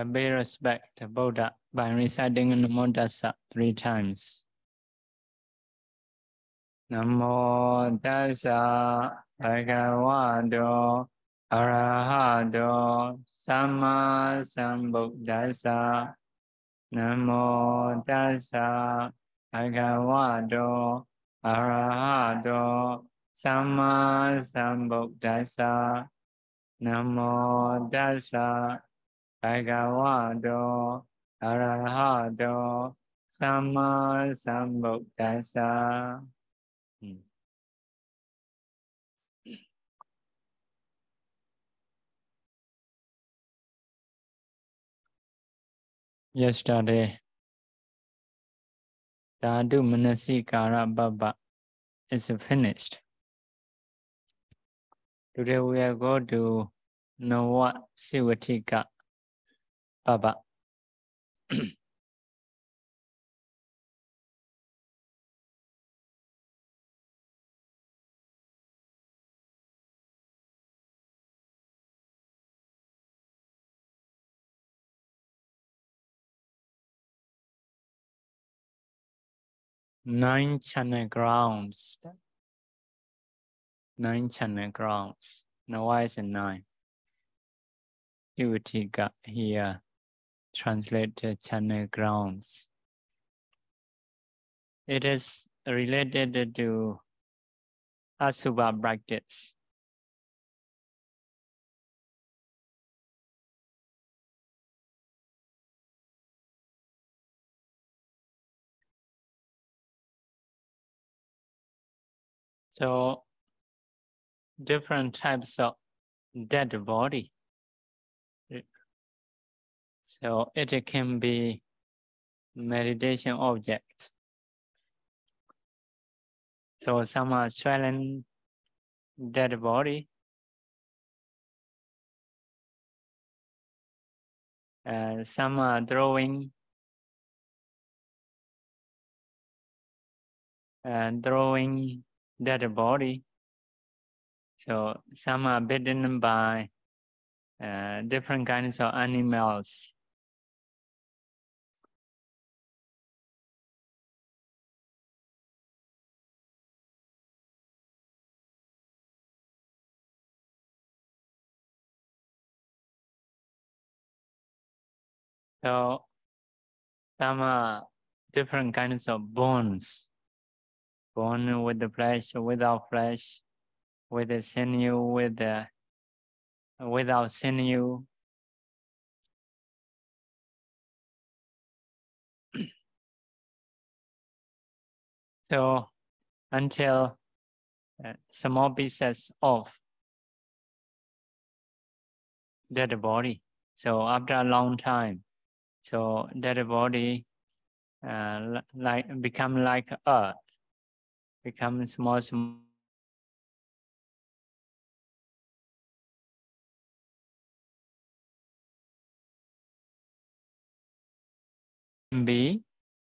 pay respect to Buddha by reciting Namo Tassa 3 times. Namo Tassa Bhagavato Arahato Samma Sambuddhassa. Namo Tassa Bhagavato Arahato Samma Sambuddhassa. Namo Tassa Bhagavato Arahato Samma Sambuddhassa. Yesterday, Dhatu Manasikara Baba is finished. Today we are going to know what Sivatika Baba. Nine channel grounds. 9 channel grounds. Now why is it 9? Sivatika here translated channel grounds. It is related to Asubha practice. So, different types of dead body. So, it can be meditation object. So, some are swelling dead body. Some are throwing dead body. So some are bitten by different kinds of animals. So some are different kinds of bones. Bone with the flesh, without flesh, with the sinew, without sinew. So until small pieces of dead body. So after a long time, so dead body become like earth, become small. Be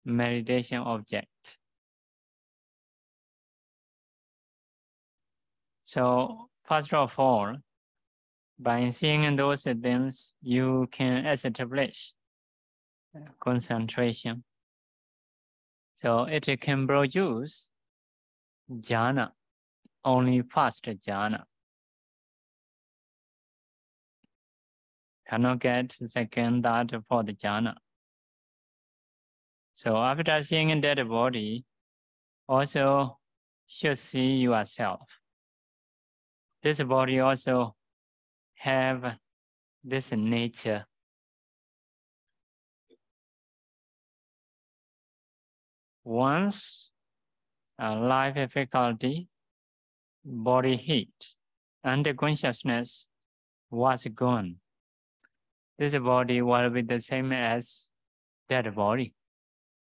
meditation object. So first of all, by seeing those things, you can establish concentration. So it can produce jhana, only first jhana. Cannot get second, third, fourth jhana. So after seeing a dead body, also should see yourself. This body also have this nature. Once life faculty, body heat, and the consciousness was gone, this body will be the same as that body,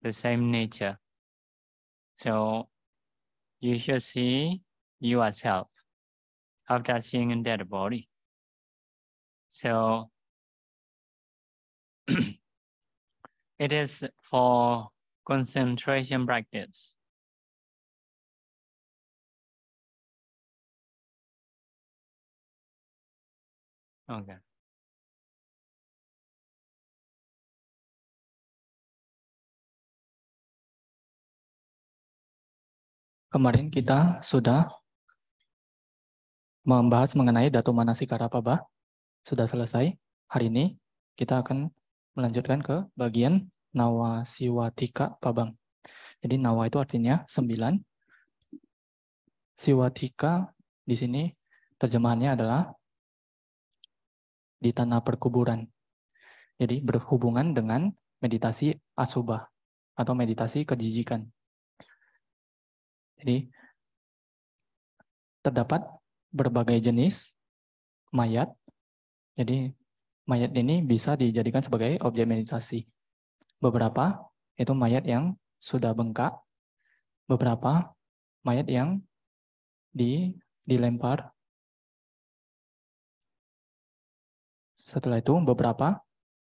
the same nature. So you should see yourself after seeing that body. So it is for concentration practice. Okay. kemarin kita sudah membahas mengenai Dhatu Manasikara Pabha. Sudah selesai. Hari ini kita akan melanjutkan ke bagian Nawa Siwatika Pabang. Jadi Nawa itu artinya 9. Siwatika di sini terjemahannya adalah di tanah perkuburan. Jadi berhubungan dengan meditasi asubha atau meditasi kejijikan. Jadi terdapat berbagai jenis mayat. Jadi mayat ini bisa dijadikan sebagai objek meditasi. Beberapa itu mayat yang sudah bengkak, beberapa mayat yang dilempar. Setelah itu beberapa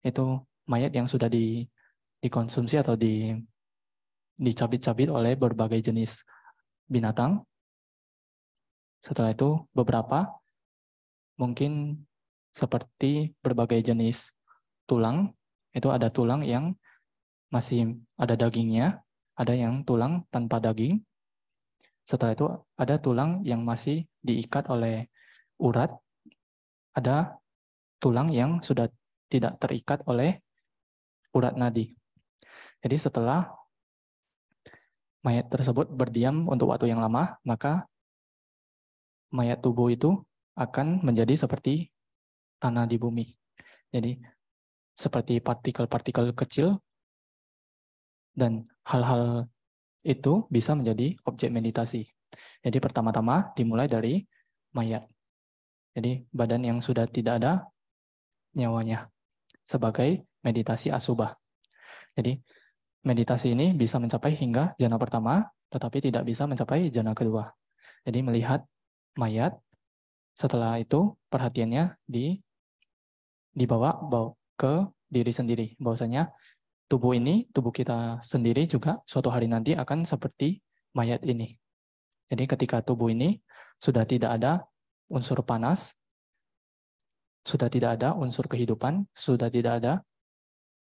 itu mayat yang sudah dikonsumsi atau dicabit-cabit oleh berbagai jenis binatang. Setelah itu beberapa mungkin seperti berbagai jenis tulang. Itu ada tulang yang masih ada dagingnya, ada yang tulang tanpa daging. Setelah itu ada tulang yang masih diikat oleh urat, ada tulang yang sudah tidak terikat oleh urat nadi. Jadi setelah mayat tersebut berdiam untuk waktu yang lama, maka mayat tubuh itu akan menjadi seperti tanah di bumi. Jadi seperti partikel-partikel kecil, dan hal-hal itu bisa menjadi objek meditasi. Jadi pertama-tama dimulai dari mayat. Jadi badan yang sudah tidak ada nyawanya sebagai meditasi asubha. Jadi meditasi ini bisa mencapai hingga jana pertama, tetapi tidak bisa mencapai jana kedua. Jadi melihat mayat, setelah itu perhatiannya dibawa ke diri sendiri. Bahwasanya tubuh kita sendiri juga suatu hari nanti akan seperti mayat ini. Jadi ketika tubuh ini sudah tidak ada unsur panas, sudah tidak ada unsur kehidupan, sudah tidak ada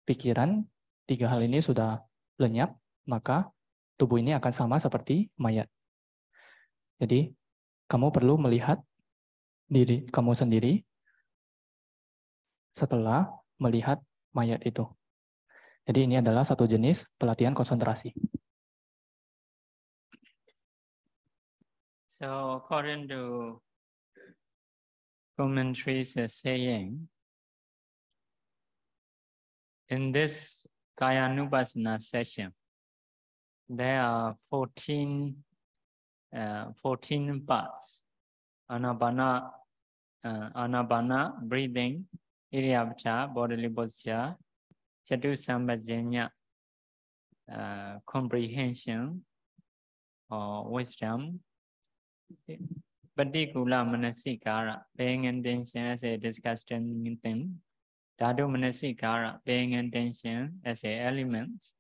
pikiran, 3 hal ini sudah lenyap, maka tubuh ini akan sama seperti mayat. Jadi kamu perlu melihat diri kamu sendiri setelah melihat mayat itu. Jadi ini adalah satu jenis pelatihan konsentrasi. So according to commentaries saying, in this Kayanupassana session, there are 14 parts. Anapana, breathing, Iryabhata, bodily posture, Chatu Sambhajanya, comprehension or wisdom, Patikula Manasikara, paying attention as a disgusting thing, Dhatu Manasikara, paying attention as a element,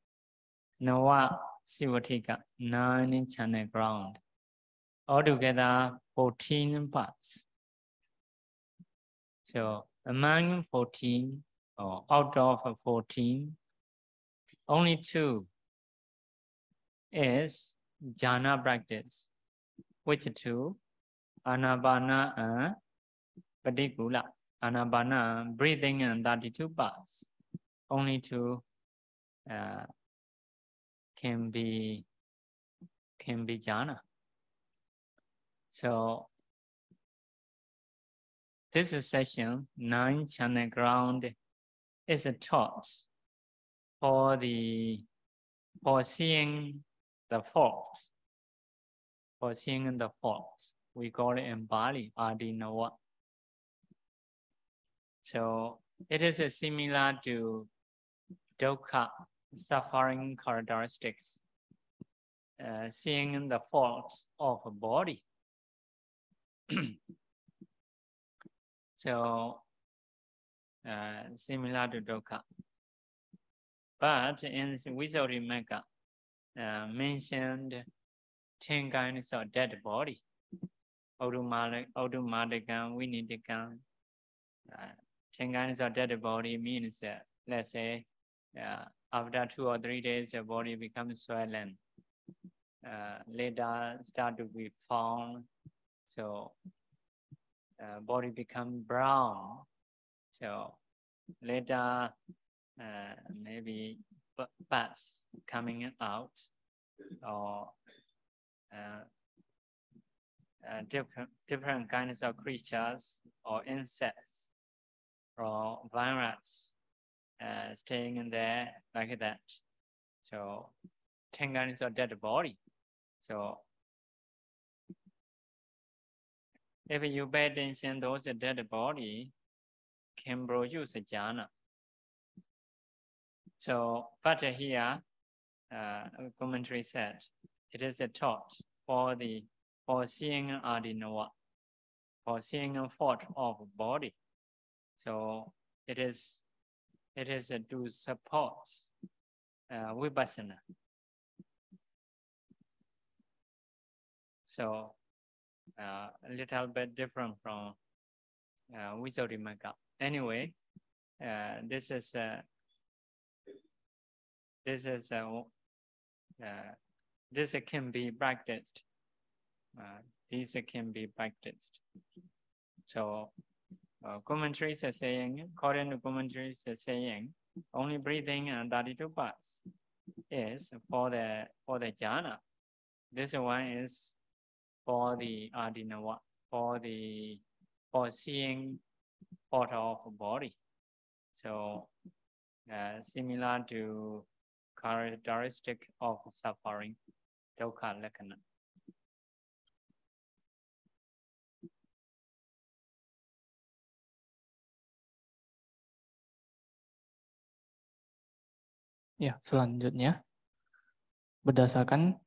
Nawa Sivatika, 9 channel ground. Altogether 14 parts. So among 14 or out of 14, only 2 is jhana practice. Which 2? Anapana and Patikula. Anapana, breathing and 32 parts. Only 2 can be jhana. So this session, 9 channel ground, is a taught for seeing the faults. For seeing the faults, we call it in Bali Adinawa. So it is similar to dukkha, suffering characteristics, seeing the faults of a body. So similar to dukkha. But in Visuddhimagga, mentioned 10 kinds of dead body. Automaticam, Vinidicam. 10 kinds of dead body means, let's say, after 2 or 3 days, your body becomes swollen. later start to be formed. So body become brown. So later maybe parts coming out, or different kinds of creatures or insects or virus staying in there like that. So 10 kinds of dead body. So if you pay attention, those dead body can produce jhana. So, but here, commentary said, it is a thought for seeing adinava, for seeing a thought of body. So it is to support vipassana. So a little bit different from Visuddhimagga. Anyway, this can be practiced. These can be practiced. So commentaries are saying, Korean commentaries are saying, only breathing and 32 parts is for the jhana. This one is for the adinava, for seeing part of body. So similar to characteristic of suffering, dukkha lakkhana. Ya, selanjutnya berdasarkan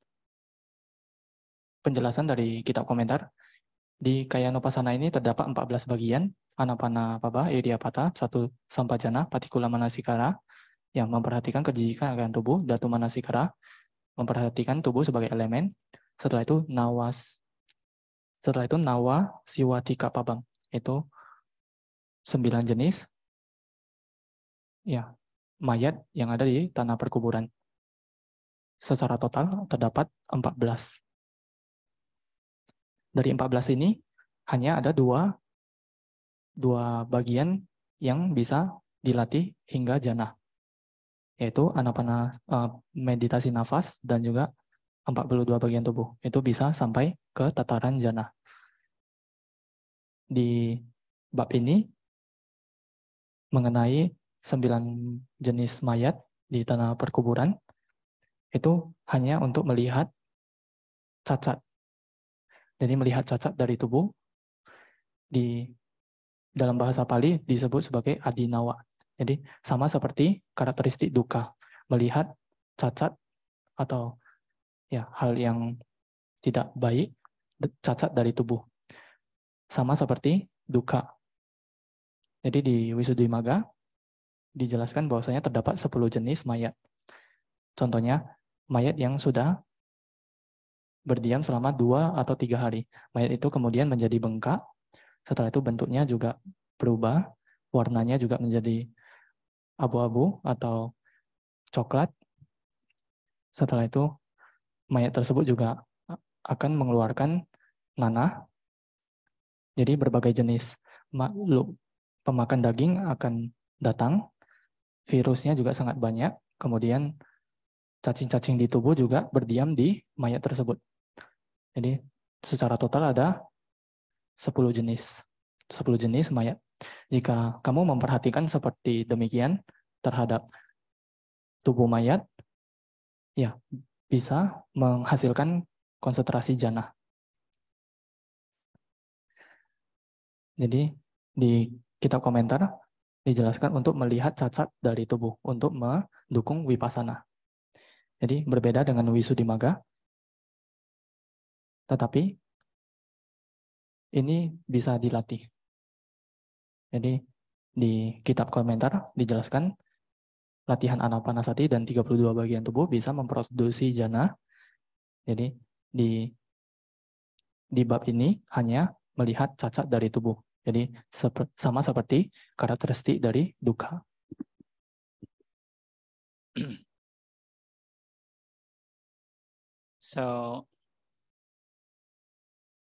penjelasan dari kitab komentar, di Kayanopasana ini terdapat 14 bagian, Anapanapaba, Iryapata, 1 Sampajana, Patikula Manasikara, yang memperhatikan kejijikan akan tubuh, Datu Manasikara, memperhatikan tubuh sebagai elemen. Setelah itu Nawa Siwatika Pabang, itu 9 jenis ya mayat yang ada di tanah perkuburan. Secara total terdapat 14. Dari 14 ini hanya ada dua bagian yang bisa dilatih hingga jana, yaitu anapana, meditasi nafas, dan juga 42 bagian tubuh. Itu bisa sampai ke tataran jana. Di bab ini mengenai 9 jenis mayat di tanah perkuburan, itu hanya untuk melihat cacat. Jadi melihat cacat dari tubuh, di dalam bahasa Pali disebut sebagai adinawa. Jadi sama seperti karakteristik dukkha, melihat cacat atau ya hal yang tidak baik, cacat dari tubuh. Sama seperti dukkha. Jadi di Visuddhimagga dijelaskan bahwasanya terdapat 10 jenis mayat. Contohnya mayat yang sudah berdiam selama 2 atau 3 hari. Mayat itu kemudian menjadi bengkak. Setelah itu bentuknya juga berubah, warnanya juga menjadi abu-abu atau coklat. Setelah itu mayat tersebut juga akan mengeluarkan nanah. Jadi berbagai jenis makhluk pemakan daging akan datang. Virusnya juga sangat banyak. Kemudian cacing-cacing di tubuh juga berdiam di mayat tersebut. Jadi secara total ada 10 jenis mayat. Jika kamu memperhatikan seperti demikian terhadap tubuh mayat, ya bisa menghasilkan konsentrasi jana. Jadi di kitab komentar dijelaskan untuk melihat cacat dari tubuh untuk mendukung vipassana. Jadi berbeda dengan Visuddhimagga, tetapi ini bisa dilatih. Jadi di kitab komentar dijelaskan latihan anapanasati dan 32 bagian tubuh bisa memproduksi jana. Jadi di bab ini hanya melihat cacat dari tubuh. Jadi sama seperti karakteristik dari dukkha. So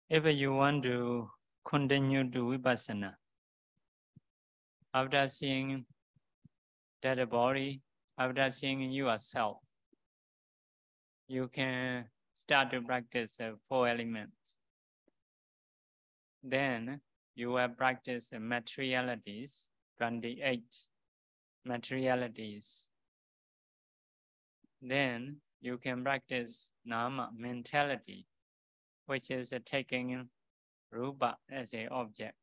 if you want to continue to vipassana, after seeing that body, after seeing yourself, you can start to practice 4 elements. Then you will practice materialities, 28 materialities. Then you can practice nama, mentality, which is taking rupa as an object.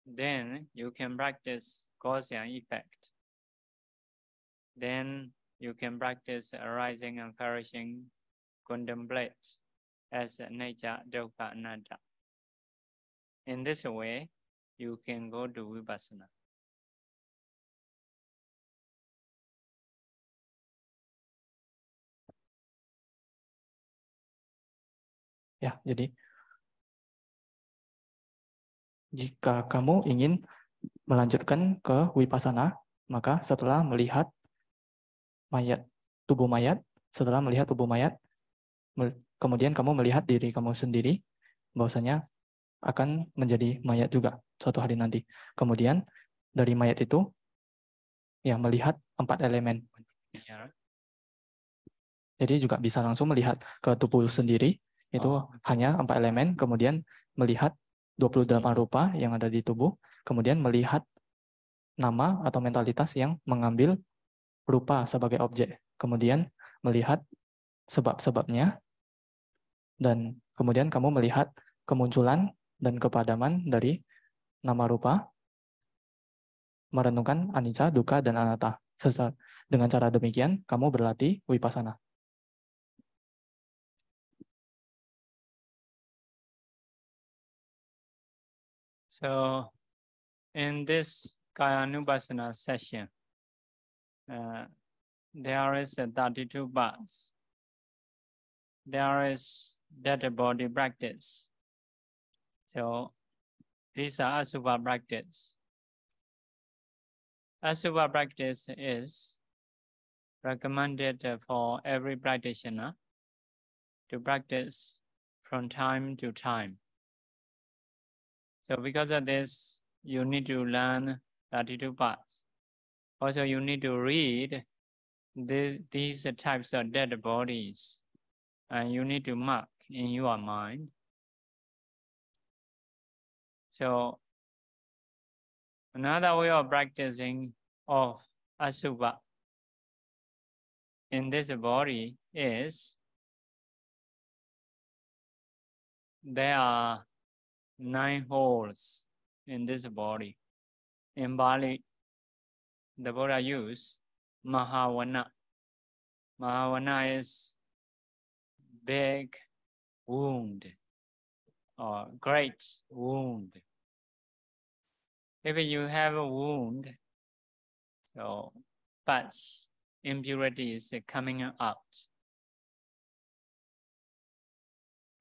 Then you can practice cause and effect. Then you can practice arising and perishing, contemplate as nature, dukkha, anatta. In this way, you can go to vipassana. Ya, jadi jika kamu ingin melanjutkan ke vipassana, maka setelah melihat tubuh mayat, kemudian kamu melihat diri kamu sendiri, bahwasanya akan menjadi mayat juga suatu hari nanti. Kemudian dari mayat itu, ya melihat 4 elemen. Jadi juga bisa langsung melihat ke tubuh sendiri, itu hanya 4 elemen, kemudian melihat 28 rupa yang ada di tubuh, kemudian melihat nama atau mentalitas yang mengambil rupa sebagai objek, kemudian melihat sebab-sebabnya, dan kemudian kamu melihat kemunculan dan kepadaman dari nama rupa, merenungkan anicca, dukkha, dan anatta. Dengan cara demikian, kamu berlatih vipassana. So, in this Kayanupassana session, there is 32 parts. There is dead body practice. So, these are Asubha practice. Asubha practice is recommended for every practitioner to practice from time to time. So because of this, you need to learn 32 parts. Also, you need to read these types of dead bodies, and you need to mark in your mind. So another way of practicing of Asubha in this body is there are 9 holes in this body. In Bali, the Buddha used Mahavana. Mahavana is big wound or great wound. If you have a wound, so pus, impurities coming out.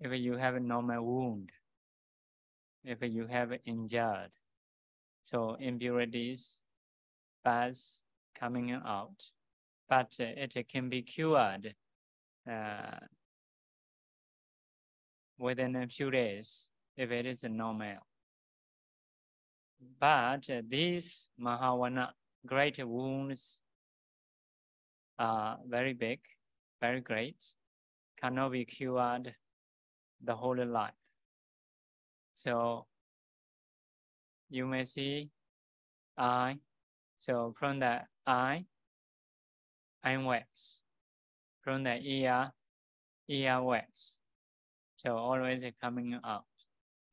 If you have a normal wound, if you have injured, so impurities, pus coming out, but it can be cured within a few days if it is normal. But these Mahavana, great wounds, are very big, very great, cannot be cured the whole life. So you may see eye. So from the eye wax. From the ear wax. So always coming out.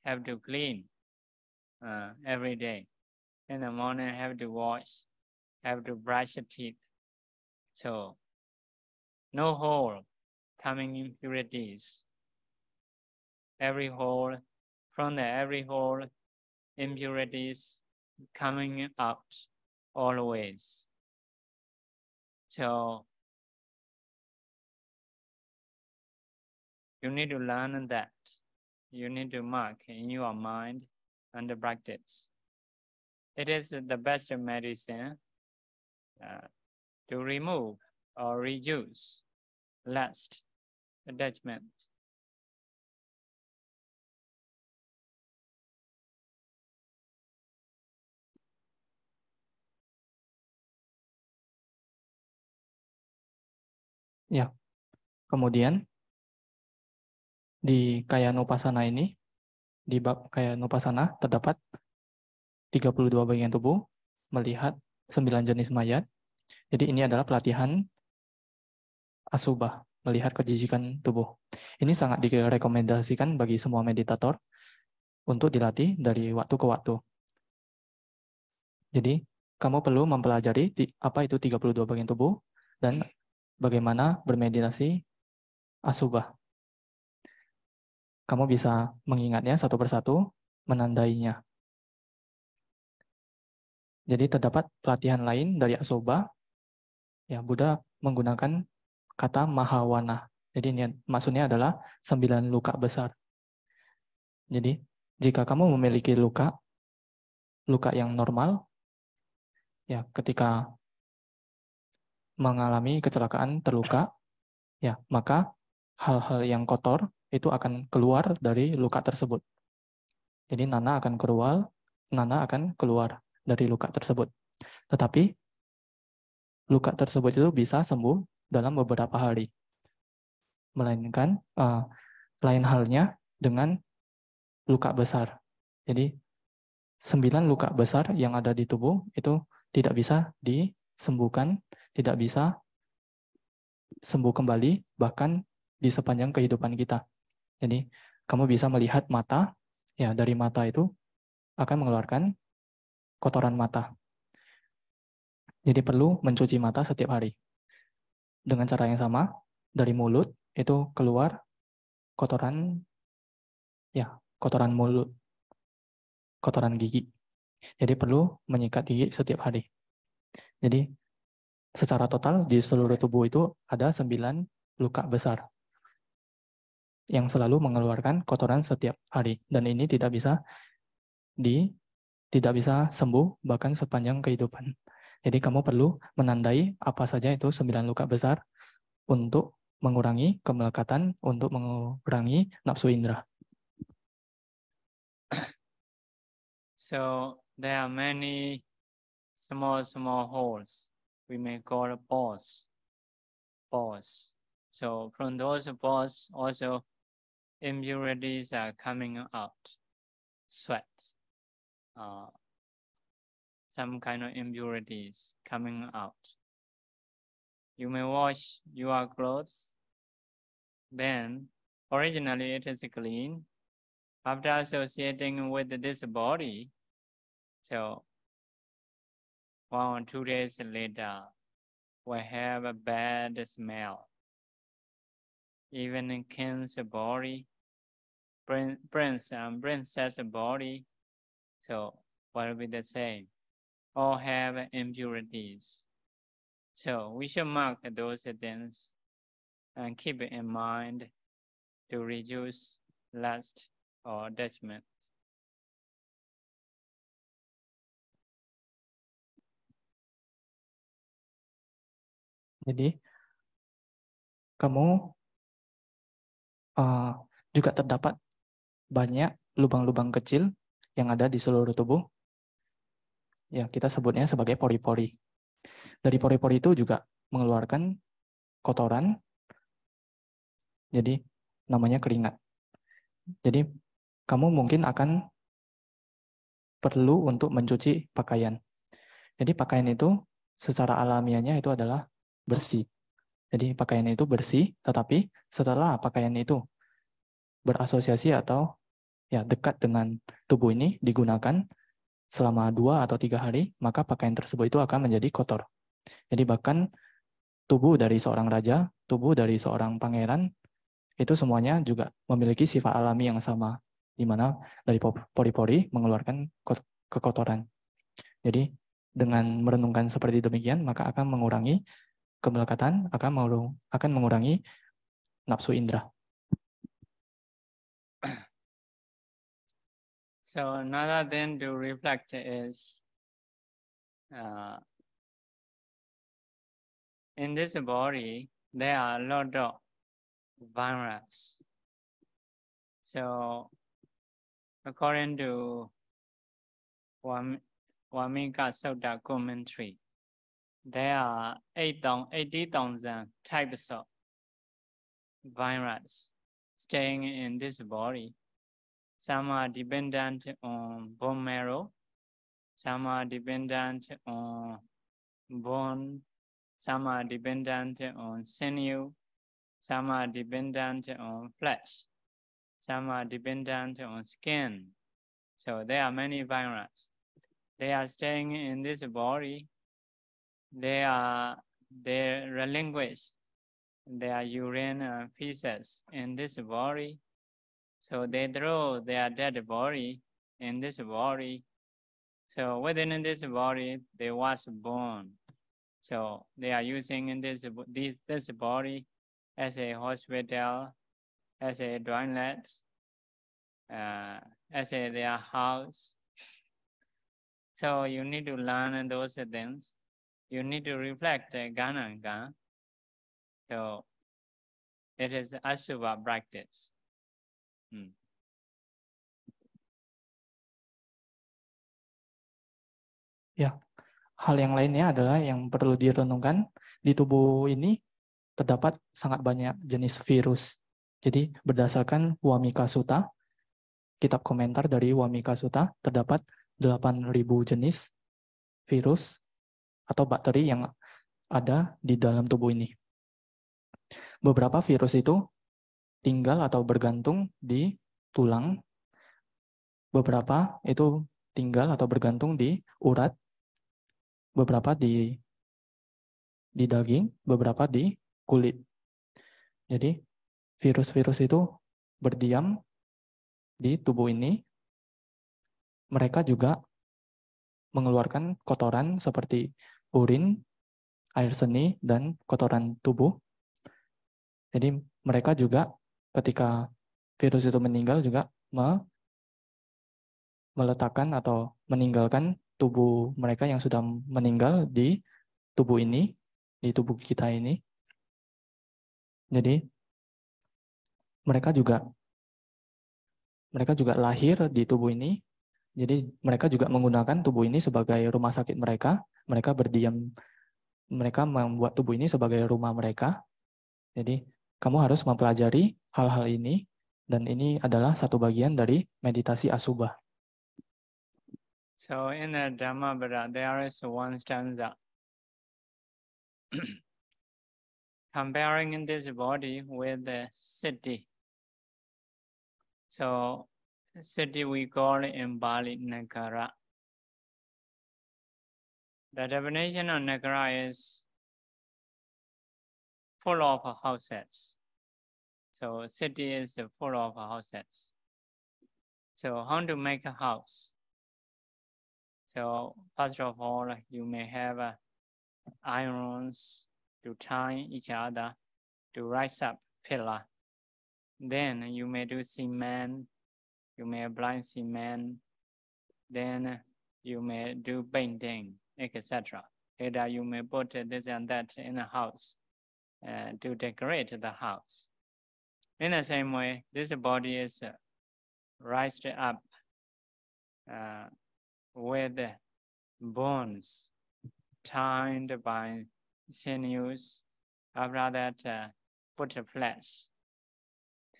Have to clean every day. In the morning, have to wash. Have to brush the teeth. So no hole coming impurities. Every hole, from every hole, impurities coming out always. So you need to learn that. You need to mark in your mind and practice. It is the best medicine to remove or reduce lust, attachment. Ya, kemudian di Kayanupasana ini, di bab Kayanupasana terdapat 32 bagian tubuh, melihat 9 jenis mayat. Jadi ini adalah pelatihan asubah, melihat kejijikan tubuh. Ini sangat direkomendasikan bagi semua meditator untuk dilatih dari waktu ke waktu. Jadi, kamu perlu mempelajari apa itu 32 bagian tubuh dan bagaimana bermeditasi asubah. Kamu bisa mengingatnya satu persatu, menandainya. Jadi terdapat pelatihan lain dari asubah. Ya, Buddha menggunakan kata mahawana. Jadi ini maksudnya adalah 9 luka besar. Jadi, jika kamu memiliki luka yang normal, ya ketika mengalami kecelakaan terluka, ya maka hal-hal yang kotor itu akan keluar dari luka tersebut. Jadi nana akan keluar dari luka tersebut. Tetapi luka tersebut itu bisa sembuh dalam beberapa hari. Melainkan lain halnya dengan luka besar. Jadi 9 luka besar yang ada di tubuh itu tidak bisa disembuhkan, tidak bisa sembuh kembali bahkan di sepanjang kehidupan kita. Jadi kamu bisa melihat mata, ya dari mata itu akan mengeluarkan kotoran mata. Jadi perlu mencuci mata setiap hari. Dengan cara yang sama, dari mulut itu keluar kotoran, ya kotoran mulut, kotoran gigi. Jadi perlu menyikat gigi setiap hari. Jadi secara total di seluruh tubuh itu ada 9 luka besar yang selalu mengeluarkan kotoran setiap hari. Dan ini tidak bisa sembuh bahkan sepanjang kehidupan. Jadi kamu perlu menandai apa saja itu 9 luka besar untuk mengurangi kemelekatan, untuk mengurangi nafsu indera. So there are many small holes. We may call a pores. So from those pores also impurities are coming out. Sweat. Some kind of impurities coming out. You may wash your clothes. Then originally it is clean. After associating with this body, so 1 or 2 days later, we have a bad smell. Even in king's body, prince and princess body, so will be the same. All have impurities. So we should mark those things and keep it in mind to reduce lust or attachment. Jadi kamu juga terdapat banyak lubang-lubang kecil yang ada di seluruh tubuh. Ya, kita sebutnya sebagai pori-pori. Dari pori-pori itu juga mengeluarkan kotoran, jadi namanya keringat. Jadi kamu mungkin akan perlu untuk mencuci pakaian. Jadi pakaian itu secara alamiahnya itu adalah bersih. Jadi pakaian itu bersih, tetapi setelah pakaian itu berasosiasi atau ya dekat dengan tubuh ini digunakan selama 2 atau 3 hari, maka pakaian tersebut itu akan menjadi kotor. Jadi bahkan tubuh dari seorang raja, tubuh dari seorang pangeran, itu semuanya juga memiliki sifat alami yang sama, di mana dari pori-pori mengeluarkan kekotoran. Jadi dengan merenungkan seperti demikian, maka akan mengurangi kemelekatan, akan mengurangi nafsu indera. So another thing to reflect is in this body there are a lot of virus. So, according to Vamika Sutta commentary, there are 80,000 types of virus staying in this body. Some are dependent on bone marrow, some are dependent on bone, some are dependent on sinew, some are dependent on flesh, some are dependent on skin. So there are many viruses. They are staying in this body. They relinquish their urine and feces in this body. So they throw their dead body in this body. So within this body, they was born. So they are using in this body as a hospital, as a toilet, as their house. So you need to learn those things. You need to reflect Gananga. So it is Ashubha practice. Ya, hal yang lainnya adalah yang perlu direnungkan di tubuh ini terdapat sangat banyak jenis virus. Jadi berdasarkan Vamika Sutta, kitab komentar dari Vamika Sutta, terdapat 8.000 jenis virus atau bakteri yang ada di dalam tubuh ini. Beberapa virus itu tinggal atau bergantung di tulang, beberapa itu tinggal atau bergantung di urat, beberapa di daging, beberapa di kulit. Jadi virus-virus itu berdiam di tubuh ini. Mereka juga mengeluarkan kotoran seperti urin, air seni, dan kotoran tubuh. Jadi mereka juga ketika virus itu meninggal juga meletakkan atau meninggalkan tubuh mereka yang sudah meninggal di tubuh ini, di tubuh kita ini. Jadi mereka juga lahir di tubuh ini. Jadi mereka juga menggunakan tubuh ini sebagai rumah sakit mereka. Mereka berdiam, mereka membuat tubuh ini sebagai rumah mereka. Jadi kamu harus mempelajari hal-hal ini, dan ini adalah satu bagian dari meditasi Asubha. So in the Dhammapada, there is one stanza comparing in this body with the city. So city we call in Bali Nagara. The definition of Nagara is full of houses. So city is full of houses. So how to make a house? So first of all, you may have irons to tie each other to rise up pillar. Then you may do cement, you may apply cement, then you may do painting, etc. Later you may put this and that in a house to decorate the house. In the same way, this body is raised up with bones tied by sinews. After that, put a flesh.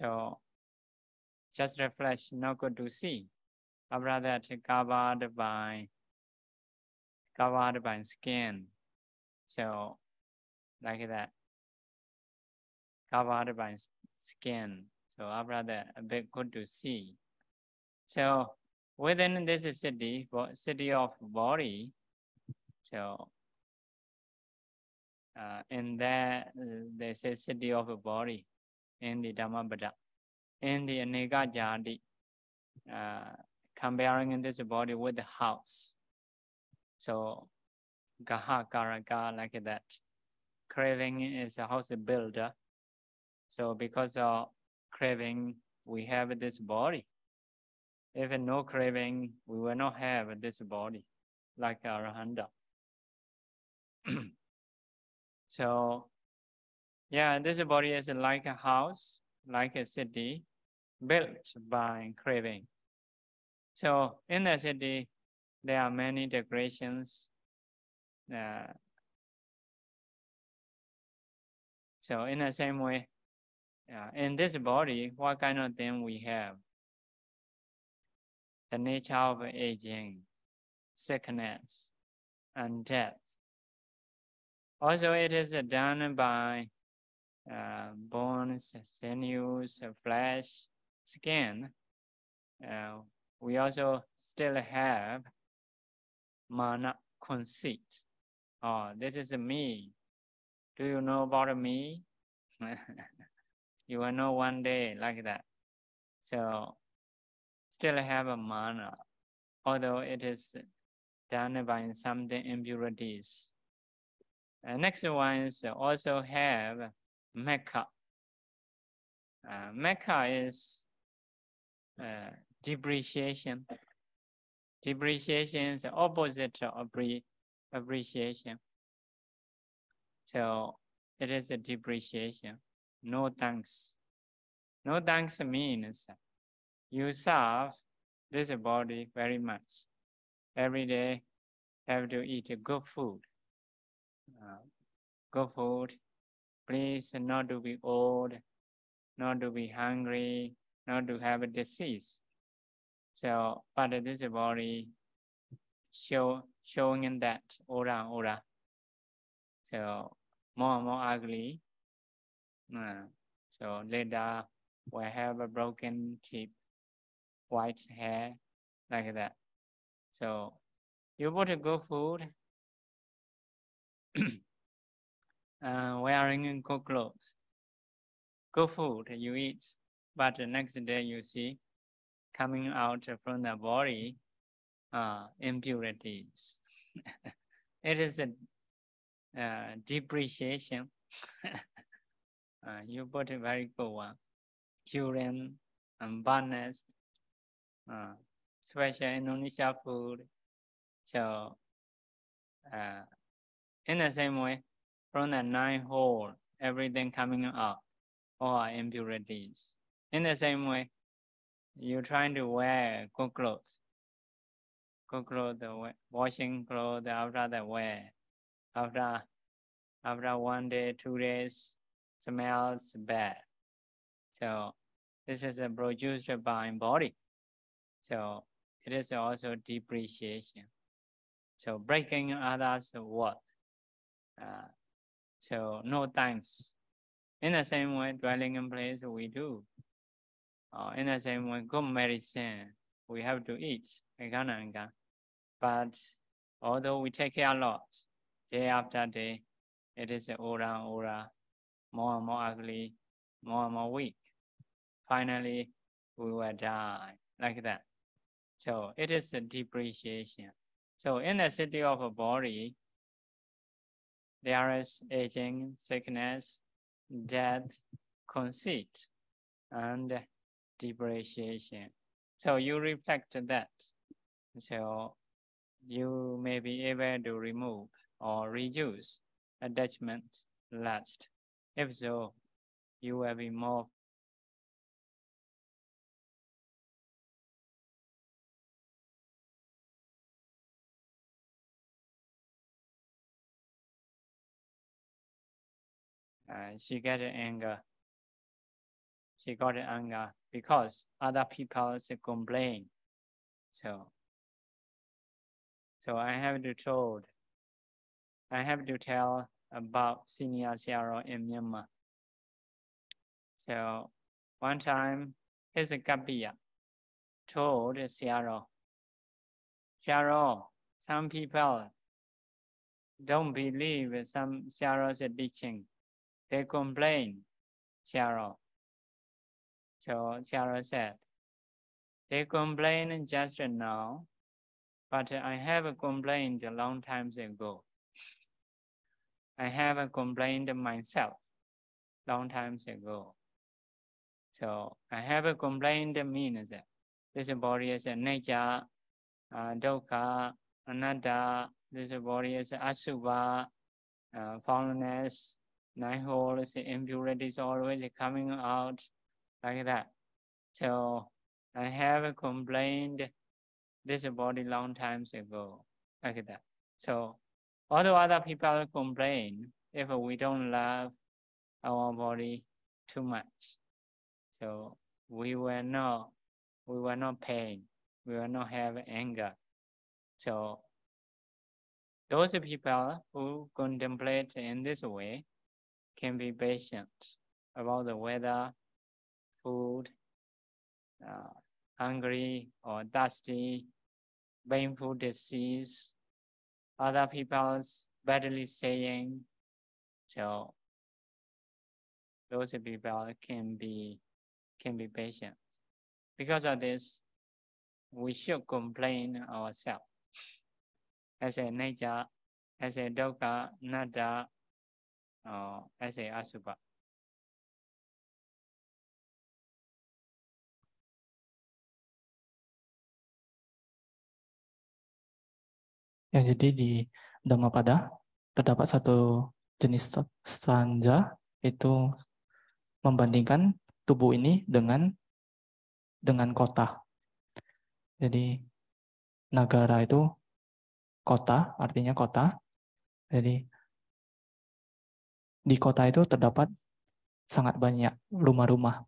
So just the flesh not good to see. After that, covered by skin. So like that, covered by skin. So after that, a bit good to see. So within this city of body, so in there they say city of a body in the Dhammapada. In the Aneka Jadi, comparing in this body with the house. So Gaha Karaka, like that. Craving is a house builder. So because of craving, we have this body. If no craving, we will not have this body, like Arahanta. So Yeah, this body is like a house, like a city, built by craving. So in the city, there are many decorations. So in the same way, in this body, what kind of thing we have? The nature of aging, sickness, and death. Also, it is done by bones, sinews, flesh, skin. We also still have mana, conceit. Oh, this is me. Do you know about me? You will know one day like that. So still have a mana, although it is done by some impurities. Next one is also have Mecca. Mecca is depreciation. Depreciation is the opposite of appreciation. So it is a depreciation. No thanks. No thanks means you serve this body very much. Every day have to eat good food. Good food. Please not to be old, not to be hungry, not to have a disease. So, but this body showing that aura. So more and more ugly. So later we have a broken teeth, white hair, like that. So you put a good food, wearing good clothes, good food you eat, but the next day you see coming out from the body impurities. It is a depreciation. You put a very good one, urine and barnest, special Indonesia food. So in the same way, from the 9 hole, everything coming out, all are impurities. In the same way, you're trying to wear good clothes. Good clothes, washing clothes after the wear. After 1 day, 2 days, smells bad. So this is produced by body. So it is also depreciation. So breaking others' work. So no thanks. In the same way, dwelling in place we do. In the same way, good medicine we have to eat. But although we take care a lot, day after day, it is aura, more and more ugly, more and more weak. Finally, we will die like that. So it is a depreciation. So in the city of a body, there is aging, sickness, death, conceit, and depreciation. So you reflect that. So you may be able to remove or reduce attachment, lust. If so, you will be more she got anger. She got anger because other people complain. So I have to tell about senior Siaro in Myanmar. So one time, his Kapiya told Siaro, some people don't believe some Siaro's teaching. They complain, Siaro. So Siaro said, they complain just now, but I have complained a long time ago. I have complained myself long time ago. So I have complained means that this body is a nature, dukkha, anatta, this body is asubha, foulness, 9 holes, impurities always coming out like that. So I have complained this body long times ago, like that. So although other people complain if we don't love our body too much, so we will not pain, we will not have anger. So those people who contemplate in this way can be patient about the weather, food, hungry or thirsty, painful disease, other people's badly saying. So those people can be patient. Because of this, we should complain ourselves as a nature, as a dukkha, anatta, or as a asubha. Ya, jadi di Dhammapada terdapat satu jenis stanza itu membandingkan tubuh ini dengan kota. Jadi nagara itu kota, artinya kota. Jadi di kota itu terdapat sangat banyak rumah-rumah.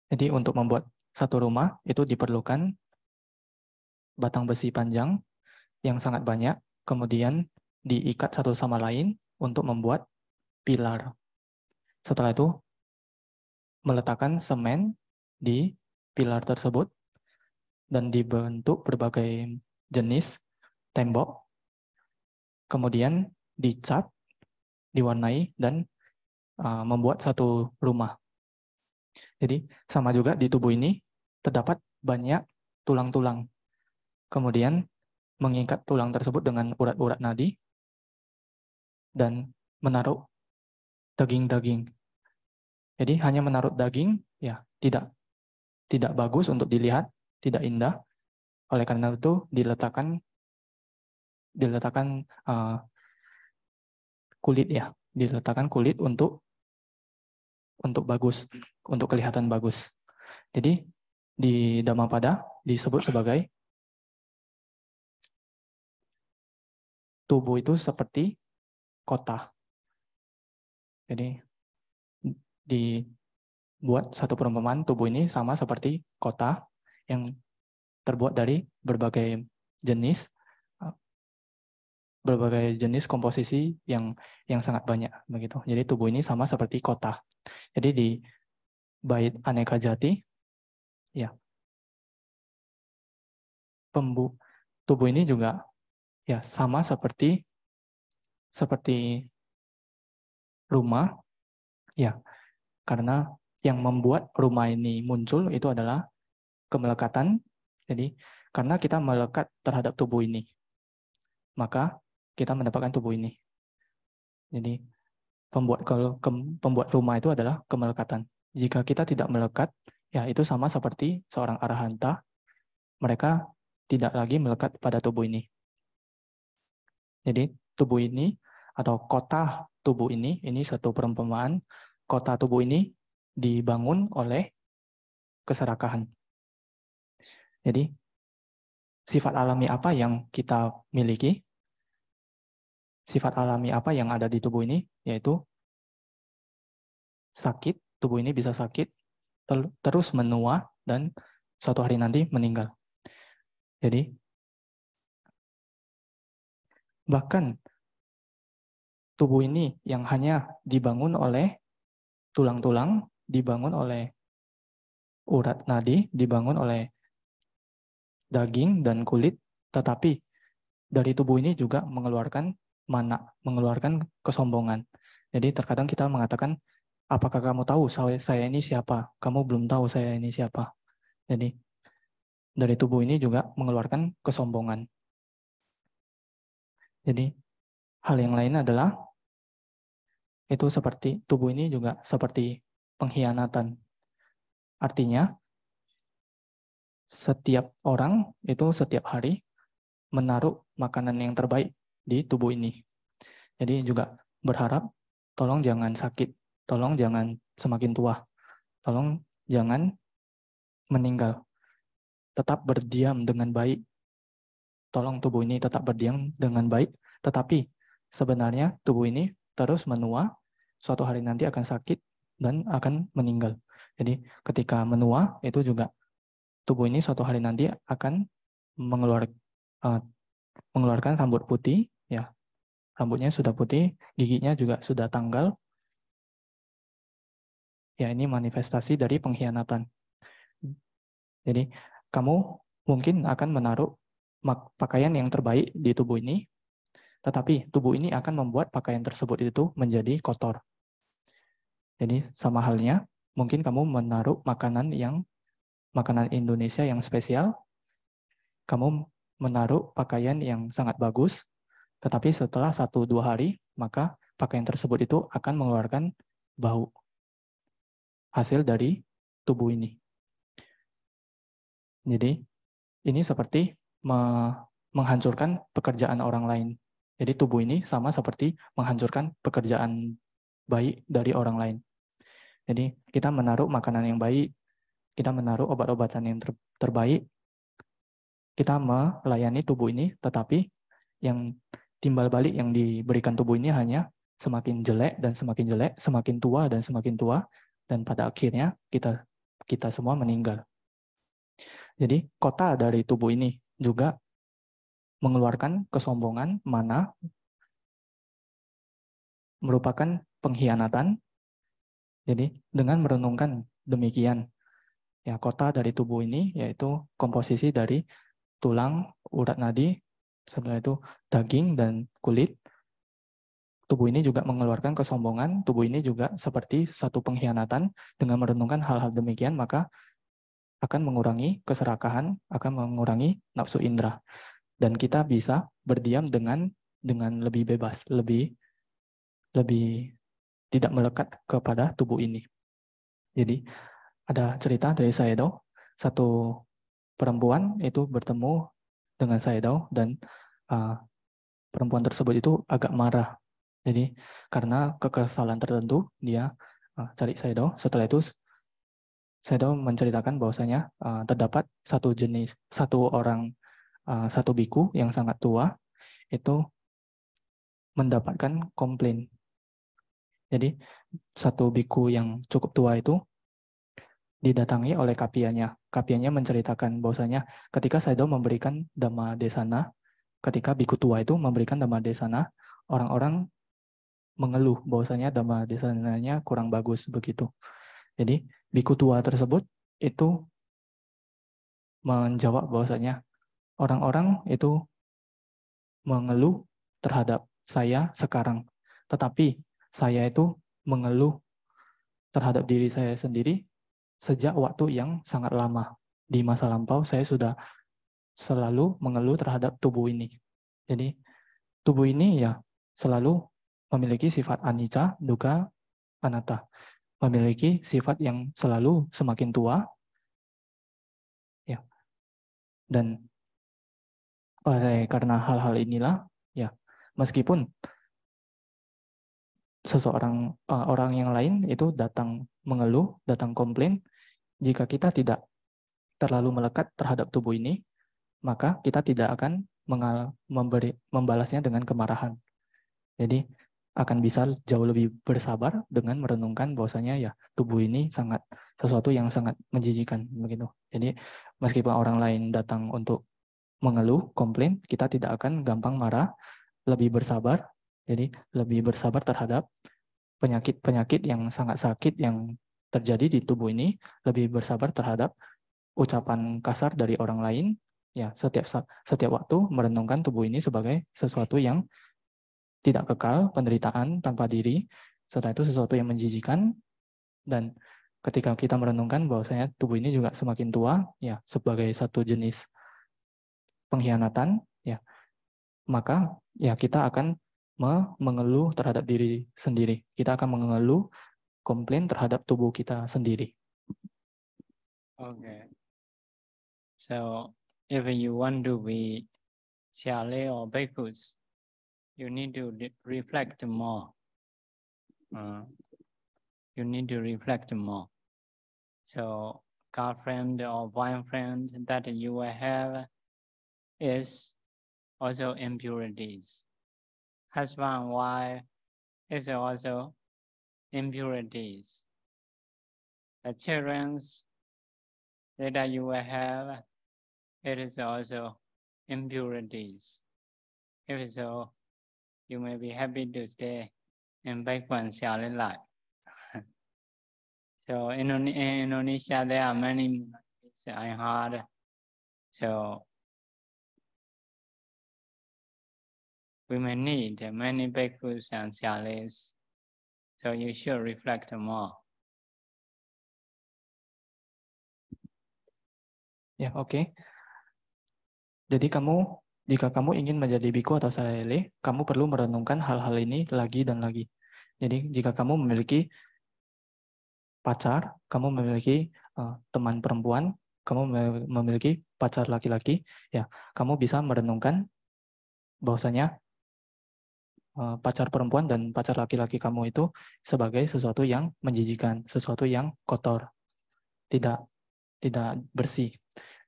Jadi untuk membuat satu rumah itu diperlukan batang besi panjang yang sangat banyak, kemudian diikat satu sama lain untuk membuat pilar. Setelah itu meletakkan semen di pilar tersebut dan dibentuk berbagai jenis tembok, kemudian dicat, diwarnai, dan membuat satu rumah. Jadi sama juga di tubuh ini terdapat banyak tulang-tulang. Kemudian mengikat tulang tersebut dengan urat-urat nadi dan menaruh daging-daging. Jadi hanya menaruh daging ya tidak bagus untuk dilihat, tidak indah. Oleh karena itu diletakkan kulit ya, diletakkan kulit untuk bagus, untuk kelihatan bagus. Jadi di Dhammapada disebut sebagai tubuh itu seperti kota. Jadi dibuat satu perumpamaan tubuh ini sama seperti kota yang terbuat dari berbagai jenis komposisi yang sangat banyak begitu. Jadi tubuh ini sama seperti kota. Jadi di bait Aneka Jati ya tubuh ini juga ya sama seperti rumah ya, karena yang membuat rumah ini muncul itu adalah kemelekatan. Jadi karena kita melekat terhadap tubuh ini, maka kita mendapatkan tubuh ini. Jadi pembuat rumah itu adalah kemelekatan. Jika kita tidak melekat, ya itu sama seperti seorang arahanta, mereka tidak lagi melekat pada tubuh ini. Jadi tubuh ini atau kota tubuh ini satu perumpamaan. Kota tubuh ini dibangun oleh keserakahan. Jadi sifat alami apa yang kita miliki? Sifat alami apa yang ada di tubuh ini? Yaitu sakit, tubuh ini bisa sakit, terus menua, dan suatu hari nanti meninggal. Jadi bahkan tubuh ini yang hanya dibangun oleh tulang-tulang, dibangun oleh urat nadi, dibangun oleh daging dan kulit, tetapi dari tubuh ini juga mengeluarkan mana, mengeluarkan kesombongan. Jadi terkadang kita mengatakan, apakah kamu tahu saya ini siapa? Kamu belum tahu saya ini siapa. Jadi dari tubuh ini juga mengeluarkan kesombongan. Jadi hal yang lain adalah itu seperti tubuh ini juga seperti pengkhianatan. Artinya setiap orang itu setiap hari menaruh makanan yang terbaik di tubuh ini. Jadi juga berharap tolong jangan sakit, tolong jangan semakin tua, tolong jangan meninggal, tetap berdiam dengan baik, tolong tubuh ini tetap berdiam dengan baik, tetapi sebenarnya tubuh ini terus menua, suatu hari nanti akan sakit dan akan meninggal. Jadi ketika menua itu juga tubuh ini suatu hari nanti akan mengeluarkan rambut putih, ya, rambutnya sudah putih, giginya juga sudah tanggal. Ya, ini manifestasi dari pengkhianatan. Jadi kamu mungkin akan menaruh pakaian yang terbaik di tubuh ini, tetapi tubuh ini akan membuat pakaian tersebut itu menjadi kotor. Jadi sama halnya, mungkin kamu menaruh makanan Indonesia yang spesial, kamu menaruh pakaian yang sangat bagus, tetapi setelah 1-2 hari, maka pakaian tersebut itu akan mengeluarkan bau hasil dari tubuh ini. Jadi ini seperti menghancurkan pekerjaan orang lain. Jadi tubuh ini sama seperti menghancurkan pekerjaan baik dari orang lain. Jadi kita menaruh makanan yang baik, kita menaruh obat-obatan yang terbaik, kita melayani tubuh ini, tetapi yang timbal balik yang diberikan tubuh ini hanya semakin jelek dan semakin jelek, semakin tua dan semakin tua, dan pada akhirnya kita semua meninggal. Jadi kota dari tubuh ini juga mengeluarkan kesombongan, mana merupakan pengkhianatan. Jadi dengan merenungkan demikian, ya kota dari tubuh ini yaitu komposisi dari tulang, urat nadi, setelah itu daging dan kulit. Tubuh ini juga mengeluarkan kesombongan, tubuh ini juga seperti satu pengkhianatan. Dengan merenungkan hal-hal demikian, maka akan mengurangi keserakahan, akan mengurangi nafsu indera. Dan kita bisa berdiam dengan lebih bebas, lebih tidak melekat kepada tubuh ini. Jadi ada cerita dari Sayadaw, satu perempuan itu bertemu dengan Sayadaw dan perempuan tersebut itu agak marah. Jadi karena kekesalan tertentu dia cari Sayadaw. Setelah itu Sayadaw menceritakan bahwasanya terdapat satu biku yang sangat tua itu mendapatkan komplain. Jadi satu biku yang cukup tua itu didatangi oleh kapianya. Kapianya menceritakan bahwasanya ketika Sayadaw memberikan Dhamma Desana, ketika biku tua itu memberikan Dhamma Desana, orang-orang mengeluh bahwasanya Dhamma Desananya kurang bagus begitu. Jadi biku tua tersebut itu menjawab bahwasanya orang-orang itu mengeluh terhadap saya sekarang, tetapi saya itu mengeluh terhadap diri saya sendiri sejak waktu yang sangat lama. Di masa lampau saya sudah selalu mengeluh terhadap tubuh ini. Jadi tubuh ini ya selalu memiliki sifat anicca, dukkha, anatta. Memiliki sifat yang selalu semakin tua, ya. Dan karena hal-hal inilah, ya, meskipun orang yang lain itu datang mengeluh, datang komplain, jika kita tidak terlalu melekat terhadap tubuh ini, maka kita tidak akan membalasnya dengan kemarahan. Jadi akan bisa jauh lebih bersabar dengan merenungkan bahwasanya ya tubuh ini sesuatu yang sangat menjijikan begitu. Jadi meskipun orang lain datang untuk mengeluh, komplain, kita tidak akan gampang marah, lebih bersabar. Jadi lebih bersabar terhadap penyakit-penyakit yang sangat sakit yang terjadi di tubuh ini, lebih bersabar terhadap ucapan kasar dari orang lain. Ya, setiap waktu merenungkan tubuh ini sebagai sesuatu yang tidak kekal, penderitaan tanpa diri, setelah itu sesuatu yang menjijikan, dan ketika kita merenungkan bahwasanya tubuh ini juga semakin tua, ya sebagai satu jenis pengkhianatan, ya maka ya kita akan mengeluh terhadap diri sendiri, kita akan mengeluh komplain terhadap tubuh kita sendiri. Okay. So if you want to be Siale or Bhikkhus, you need to reflect more. you need to reflect more. So girlfriend or boyfriend that you will have is also impurities. Husband, wife is also impurities. The children's that you will have, it is also impurities. If so, you may be happy to stay in Baekwan Xiaolin life. So in Indonesia, there are many, I heard. So we may need many bhikkhus and xiaolins. So you should reflect more. Ya, oke. Jadi jika kamu ingin menjadi biku atau sayale, kamu perlu merenungkan hal-hal ini lagi dan lagi. Jadi jika kamu memiliki pacar, kamu memiliki teman perempuan, kamu memiliki pacar laki-laki, ya, kamu bisa merenungkan bahwasanya pacar perempuan dan pacar laki-laki kamu itu sebagai sesuatu yang menjijikan, sesuatu yang kotor, tidak bersih.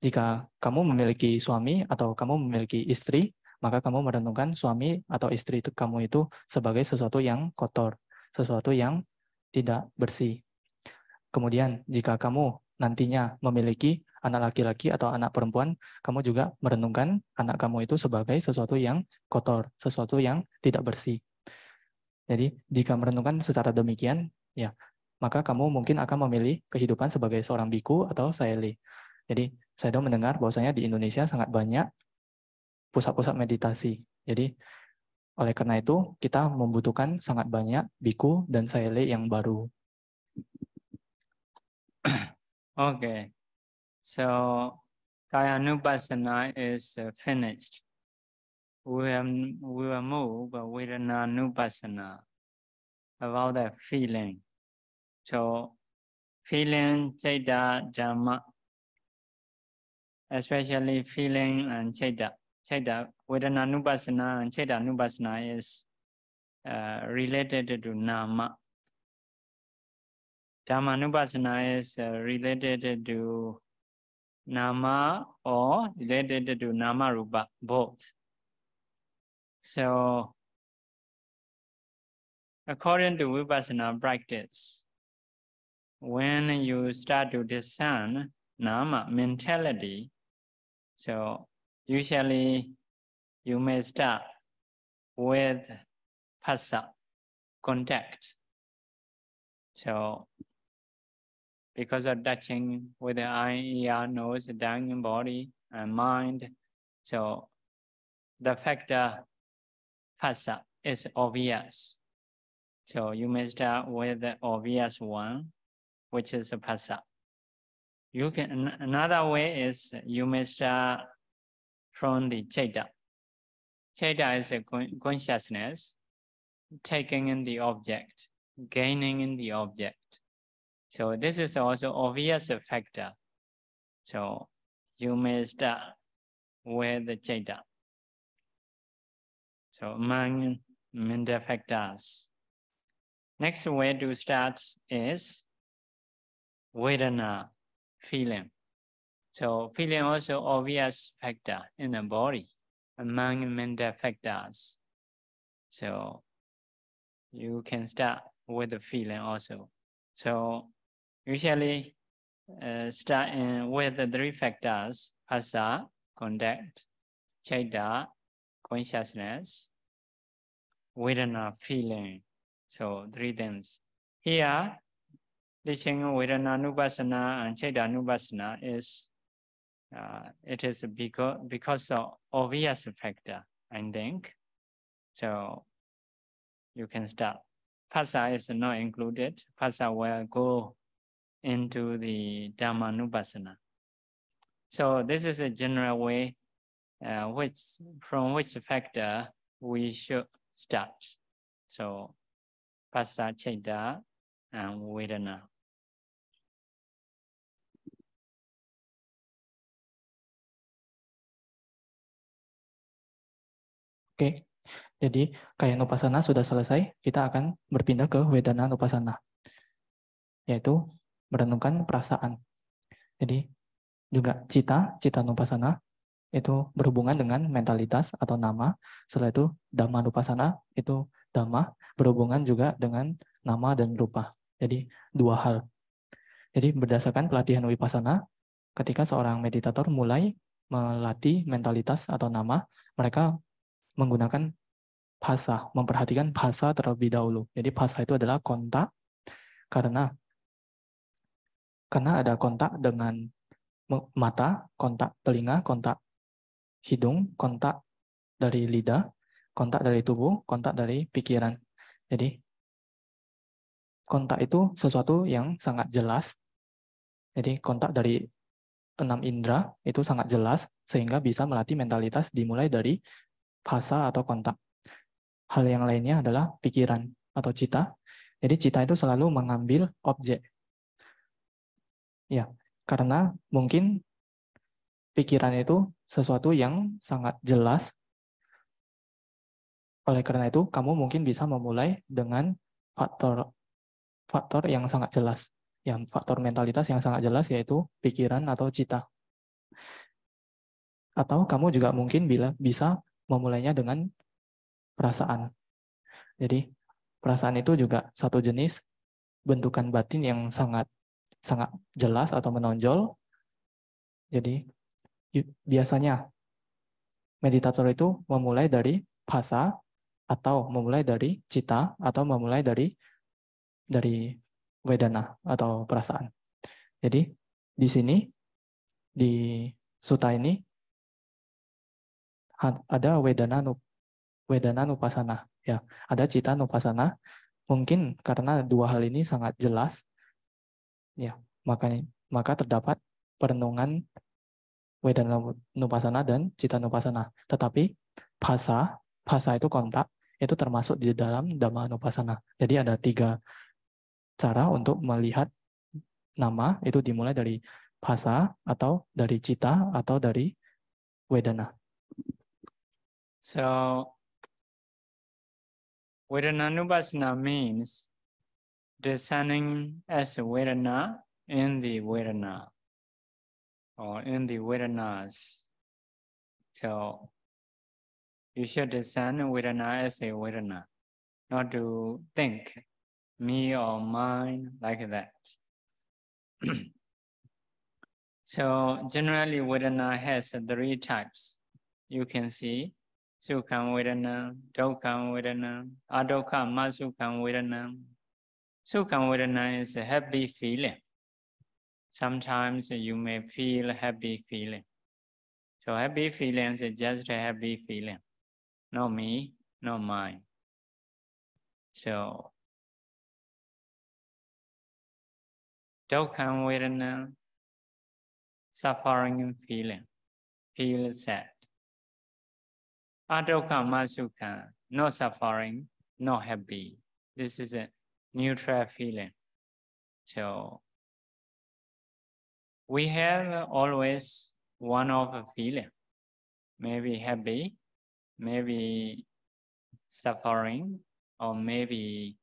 Jika kamu memiliki suami atau kamu memiliki istri, maka kamu merenungkan suami atau istri itu kamu itu sebagai sesuatu yang kotor, sesuatu yang tidak bersih. Kemudian jika kamu nantinya memiliki anak laki-laki atau anak perempuan, kamu juga merenungkan anak kamu itu sebagai sesuatu yang kotor, sesuatu yang tidak bersih. Jadi jika merenungkan secara demikian, ya, maka kamu mungkin akan memilih kehidupan sebagai seorang biku atau sayali. Jadi saya mendengar bahwasanya di Indonesia sangat banyak pusat-pusat meditasi. Jadi oleh karena itu kita membutuhkan sangat banyak biku dan sayali yang baru. Okay, so Kayanupassana is finished. We will move with Vedananupassana about the feeling. So feeling Chaita Dhamma, especially feeling and Chaita. Vedananupassana and Chaitanupassana is related to Nama. Dhammanupassana is related to Nama or related to Nama Rupa, both. So, according to Vipassana practice, when you start to discern Nama mentality, so usually you may start with phassa, contact. So, because of touching with the eye, ear, nose, tongue, body, and mind, so the factor phassa is obvious. So you may start with the obvious one, which is a phassa. Another way is you may start from the Chaita. Chaita is a consciousness taking in the object, gaining in the object. So this is also obvious factor. So you may start with the Chaita. So among mental factors. Next way to start is Vedana, feeling. So feeling also obvious factor in the body among mental factors. So you can start with the feeling also. So usually start with the three factors: phassa, contact; chaita, consciousness; vedana, feeling. So three things. Here, teaching Vedananupassana and Chaitanupassana is it is because of obvious factor, I think. So you can start. Phassa is not included. Phassa will go into the Dhammanupassana. So this is a general way from which factor we should start. So phassa, chaita, and vedana. Oke, Jadi kaya nupasana sudah selesai, kita akan berpindah ke wedana nupasana, yaitu merenungkan perasaan. Jadi juga cita nupasana itu berhubungan dengan mentalitas atau nama. Setelah itu dhamma nupasana itu dhamma berhubungan juga dengan nama dan rupa. Jadi dua hal. Jadi berdasarkan pelatihan vipassana, ketika seorang meditator mulai melatih mentalitas atau nama, mereka menggunakan bahasa, memperhatikan bahasa terlebih dahulu. Jadi bahasa itu adalah kontak, karena ada kontak dengan mata, kontak telinga, kontak hidung, kontak dari lidah, kontak dari tubuh, kontak dari pikiran. Jadi kontak itu sesuatu yang sangat jelas. Jadi kontak dari 6 indera itu sangat jelas sehingga bisa melatih mentalitas dimulai dari bahasa atau kontak. Hal yang lainnya adalah pikiran atau cita. Jadi cita itu selalu mengambil objek. Ya, karena mungkin pikiran itu sesuatu yang sangat jelas. Oleh karena itu, kamu mungkin bisa memulai dengan faktor yang sangat jelas. Yang faktor mentalitas yang sangat jelas yaitu pikiran atau cita. Atau kamu juga mungkin bisa memulainya dengan perasaan. Jadi perasaan itu juga satu jenis bentukan batin yang sangat jelas atau menonjol. Jadi biasanya meditator itu memulai dari bahasa atau memulai dari cita atau memulai dari wedana atau perasaan. Jadi di sini di sutta ini ada wedana nupasana, ya, ada cita nupasana. Mungkin karena dua hal ini sangat jelas, ya, maka terdapat perenungan wedana nupasana dan cita nupasana. Tetapi bahasa itu kontak, itu termasuk di dalam dhamma nupasana. Jadi ada 3 cara untuk melihat nama, itu dimulai dari bahasa atau dari cita atau dari wedana. So Vedananupasana means discerning as Vedana in the Vedana or in the Vedanas. So you should discern Vedana as a Vedana, not to think me or mine like that. So generally Vedana has 3 types. You can see Sukham Vedana, Dukham Vedana, Adukham Masukham Vedana. Sukham Vedana is a happy feeling. Sometimes you may feel a happy feeling. So happy feelings is just a happy feeling. Not me, not mine. So Dukham Vedana, suffering feeling, feel sad. Adukham Masukham, no suffering, no happy. This is a neutral feeling. So we have always one of a feeling, maybe happy, maybe suffering, or maybe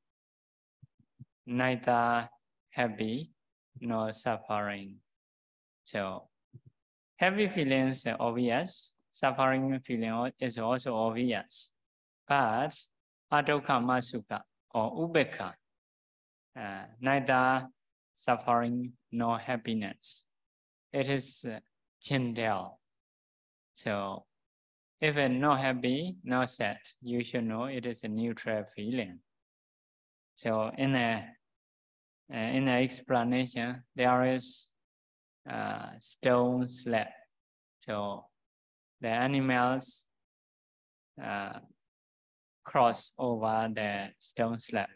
neither happy nor suffering. So happy feelings are obvious, suffering feeling is also obvious, but Adukkha Sukha or Ubekha, neither suffering nor happiness. It is gentle. So if it's not happy, not sad, you should know it is a neutral feeling. So in the explanation, there is stone slab. So the animals cross over the stone slab.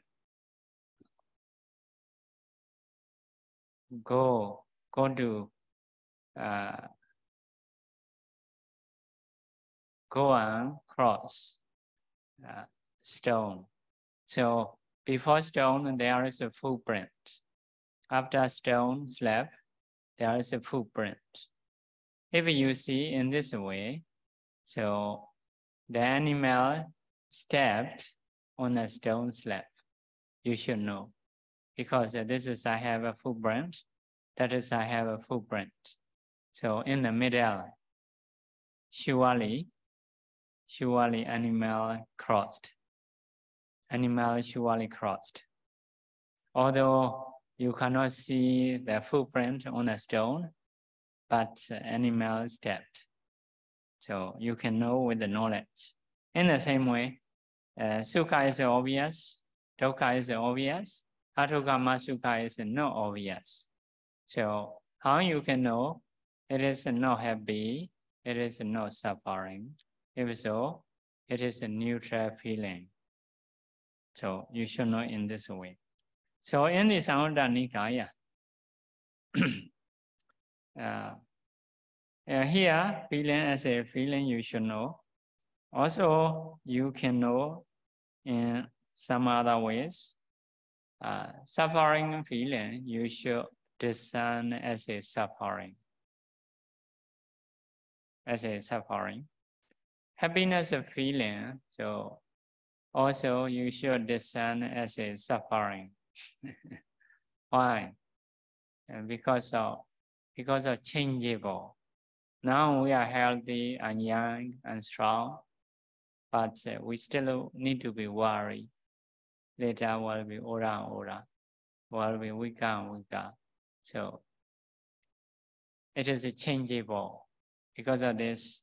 Go to go and cross stone. So before stone, there is a footprint. After stone slab, there is a footprint. If you see in this way, so the animal stepped on a stone slab, you should know. Because this is I have a footprint, that is I have a footprint. So in the middle, surely animal crossed. Animal surely crossed. Although you cannot see the footprint on a stone, but animal stepped. So you can know with the knowledge. In the same way, Sukha is obvious, Dukkha is obvious, Atthukama Sukha is not obvious. So how you can know it is not happy, it is not suffering. If so, it is a neutral feeling. So you should know in this way. So in the Samudra Nikaya, here feeling as a feeling you should know. Also, you can know in some other ways. Suffering feeling you should discern as a suffering. As a suffering. Happiness of feeling, so also you should discern as a suffering. Why? Because of changeable. Now we are healthy and young and strong, but we still need to be worried. Later will be ora, will be weaker. So it is changeable. Because of this,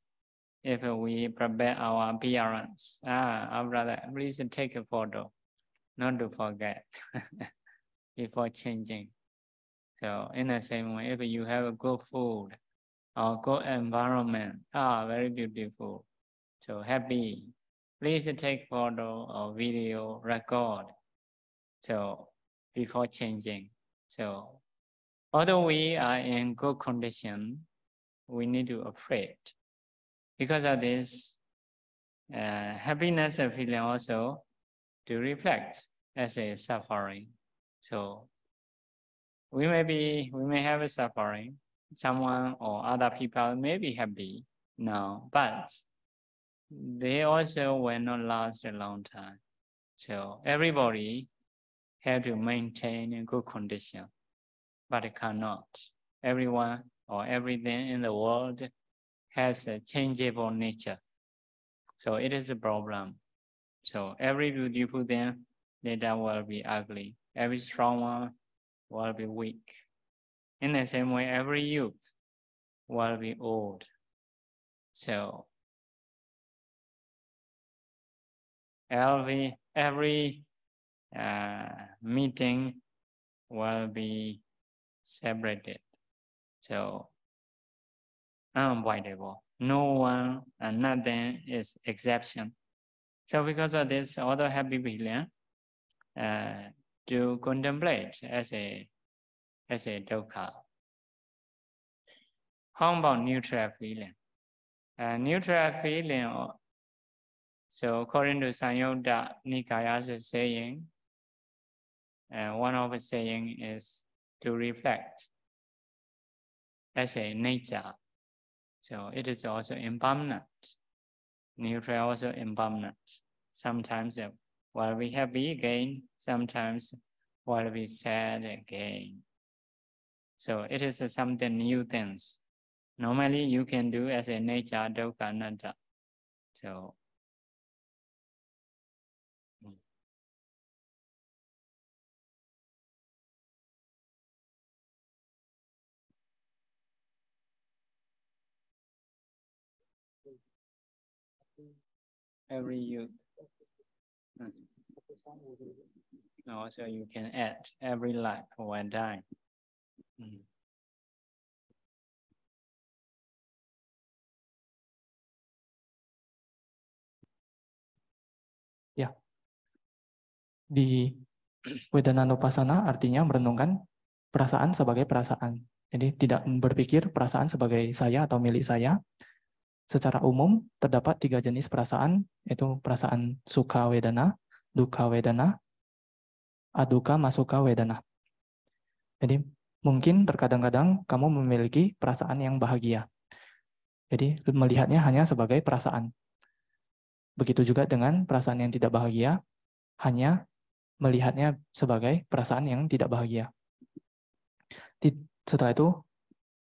if we prepare our appearance, our brother, please take a photo, not to forget before changing. So in the same way, if you have a good food or good environment, very beautiful, so happy, please take photo or video, record, so before changing. So although we are in good condition, we need to afraid. Because of this, happiness and feeling also to reflect as a suffering. So we may have a suffering. Someone or other people may be happy now, but they also will not last a long time. So everybody have to maintain a good condition, but it cannot. Everyone or everything in the world has a changeable nature. So it is a problem. So every beautiful thing later will be ugly. Every strong one will be weak. In the same way, every youth will be old. So every meeting will be separated. So unavoidable. No one and nothing is exception. So because of this, all the happy feeling to contemplate as a dukkha. How about neutral feeling? Neutral feeling, so according to Samyutta Nikaya's saying, one of the saying is to reflect as a nature. So it is also impermanent. Neutral also impermanent. Sometimes while we happy again, sometimes while we sad again. So it is something new things. Normally you can do as a nature, dukkha, anatta. So every youth. Also you can add every life or die. Ya. Di Wedananupasana artinya merenungkan perasaan sebagai perasaan. Jadi tidak berpikir perasaan sebagai saya atau milik saya. Secara umum terdapat 3 jenis perasaan, yaitu perasaan sukha wedana, dukkha wedana, adukkha masukha wedana. Jadi mungkin terkadang-kadang kamu memiliki perasaan yang bahagia. Jadi melihatnya hanya sebagai perasaan. Begitu juga dengan perasaan yang tidak bahagia, hanya melihatnya sebagai perasaan yang tidak bahagia. Setelah itu,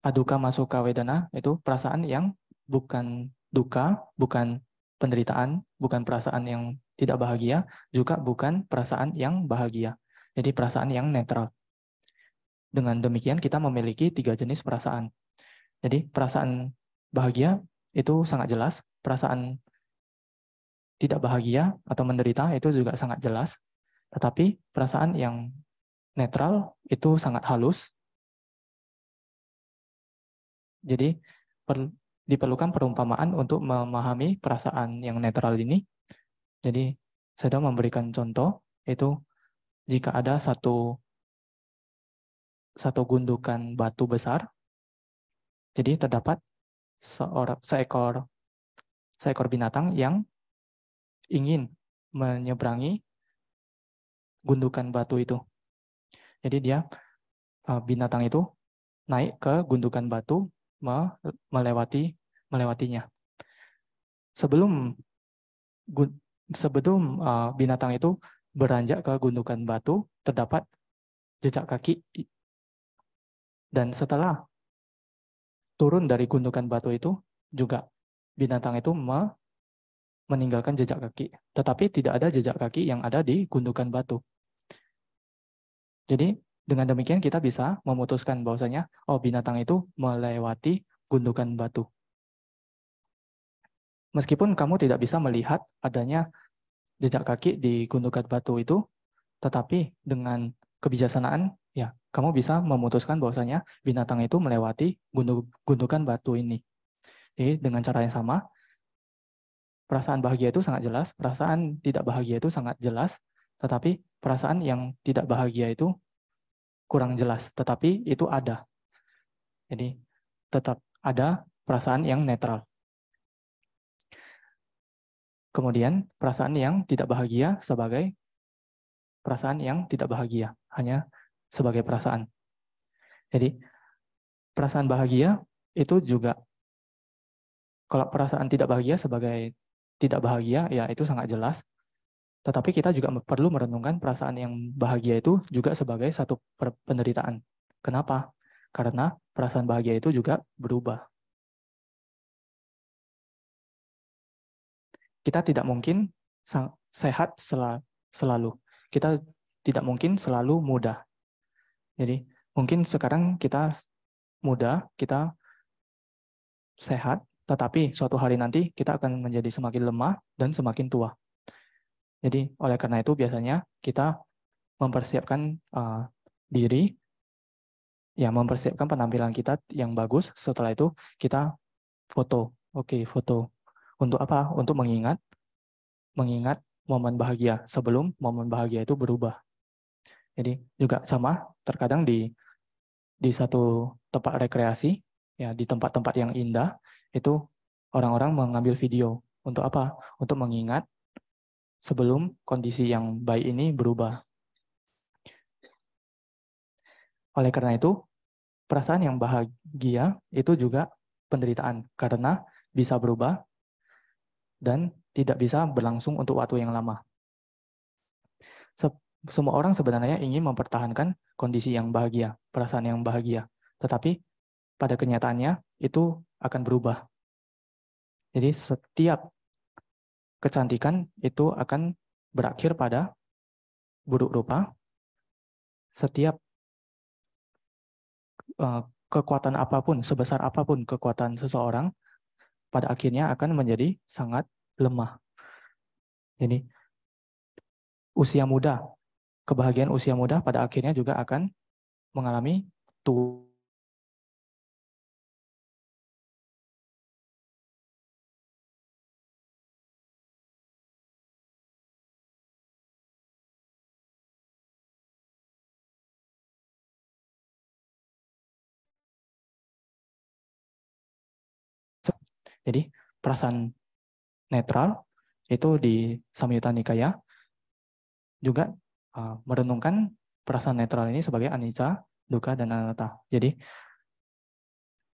aduka masuka wedana itu perasaan yang bukan duka, bukan penderitaan, bukan perasaan yang tidak bahagia, juga bukan perasaan yang bahagia. Jadi perasaan yang netral. Dengan demikian kita memiliki 3 jenis perasaan. Jadi perasaan bahagia itu sangat jelas, perasaan tidak bahagia atau menderita itu juga sangat jelas, tetapi perasaan yang netral itu sangat halus. Jadi diperlukan perumpamaan untuk memahami perasaan yang netral ini. Jadi saya memberikan contoh, itu jika ada satu gundukan batu besar, jadi terdapat seekor binatang yang ingin menyeberangi gundukan batu itu. Jadi binatang itu naik ke gundukan batu, melewatinya. Sebelum binatang itu beranjak ke gundukan batu, terdapat jejak kaki. Dan setelah turun dari gundukan batu itu, juga binatang itu meninggalkan jejak kaki. Tetapi tidak ada jejak kaki yang ada di gundukan batu. Jadi dengan demikian kita bisa memutuskan bahwasanya binatang itu melewati gundukan batu. Meskipun kamu tidak bisa melihat adanya jejak kaki di gundukan batu itu, tetapi dengan kebijaksanaan ya kamu bisa memutuskan bahwasanya binatang itu melewati gundukan batu ini. Jadi dengan cara yang sama, perasaan bahagia itu sangat jelas, perasaan tidak bahagia itu sangat jelas, tetapi perasaan yang tidak bahagia itu kurang jelas, tetapi itu ada. Jadi tetap ada perasaan yang netral. Kemudian perasaan yang tidak bahagia sebagai perasaan yang tidak bahagia, hanya sebagai perasaan. Jadi perasaan bahagia itu juga, kalau perasaan tidak bahagia sebagai tidak bahagia, ya itu sangat jelas. Tetapi kita juga perlu merenungkan perasaan yang bahagia itu juga sebagai satu penderitaan. Kenapa? Karena perasaan bahagia itu juga berubah. Kita tidak mungkin sehat selalu. Kita tidak mungkin selalu muda. Jadi mungkin sekarang kita muda, kita sehat, tetapi suatu hari nanti kita akan menjadi semakin lemah dan semakin tua. Jadi oleh karena itu biasanya kita mempersiapkan diri, ya mempersiapkan penampilan kita yang bagus. Setelah itu kita foto. Oke, foto. Untuk apa? Untuk mengingat momen bahagia sebelum momen bahagia itu berubah. Jadi juga sama, terkadang di satu tempat rekreasi, ya di tempat-tempat yang indah, itu orang-orang mengambil video. Untuk apa? Untuk mengingat sebelum kondisi yang baik ini berubah. Oleh karena itu, perasaan yang bahagia itu juga penderitaan, karena bisa berubah dan tidak bisa berlangsung untuk waktu yang lama. Semua orang sebenarnya ingin mempertahankan kondisi yang bahagia, perasaan yang bahagia. Tetapi pada kenyataannya itu akan berubah. Jadi setiap kecantikan itu akan berakhir pada buruk rupa. Setiap kekuatan apapun, sebesar apapun kekuatan seseorang, pada akhirnya akan menjadi sangat lemah. Jadi usia muda, kebahagiaan usia muda pada akhirnya juga akan mengalami tua. Jadi perasaan netral itu di Samyutta Nikaya juga merenungkan perasaan netral ini sebagai anicca, dukkha, dan anatta. Jadi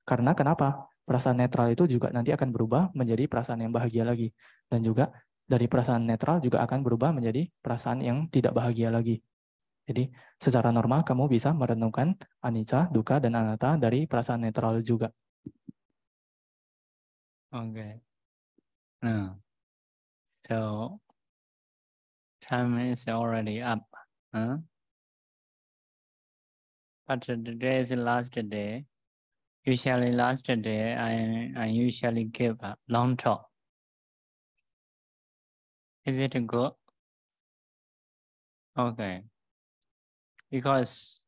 karena kenapa? Perasaan netral itu juga nanti akan berubah menjadi perasaan yang bahagia lagi. Dan juga dari perasaan netral juga akan berubah menjadi perasaan yang tidak bahagia lagi. Jadi secara normal kamu bisa merenungkan anicca, dukkha, dan anatta dari perasaan netral juga. Okay. So time is already up. But today is the last day. Usually last day I usually give a long talk. Is it good? Okay. Because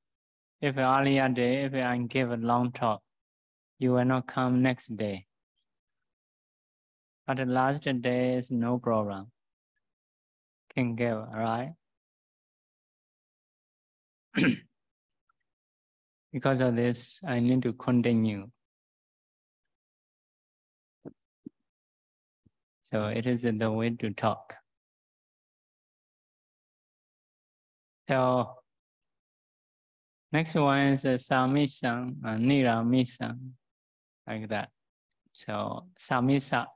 if earlier day, if I give a long talk, you will not come next day. But the last day is no problem. Can give, right? Because of this, I need to continue. So it is the way to talk. So next one is Samisang, Niramisang, like that. So Samisa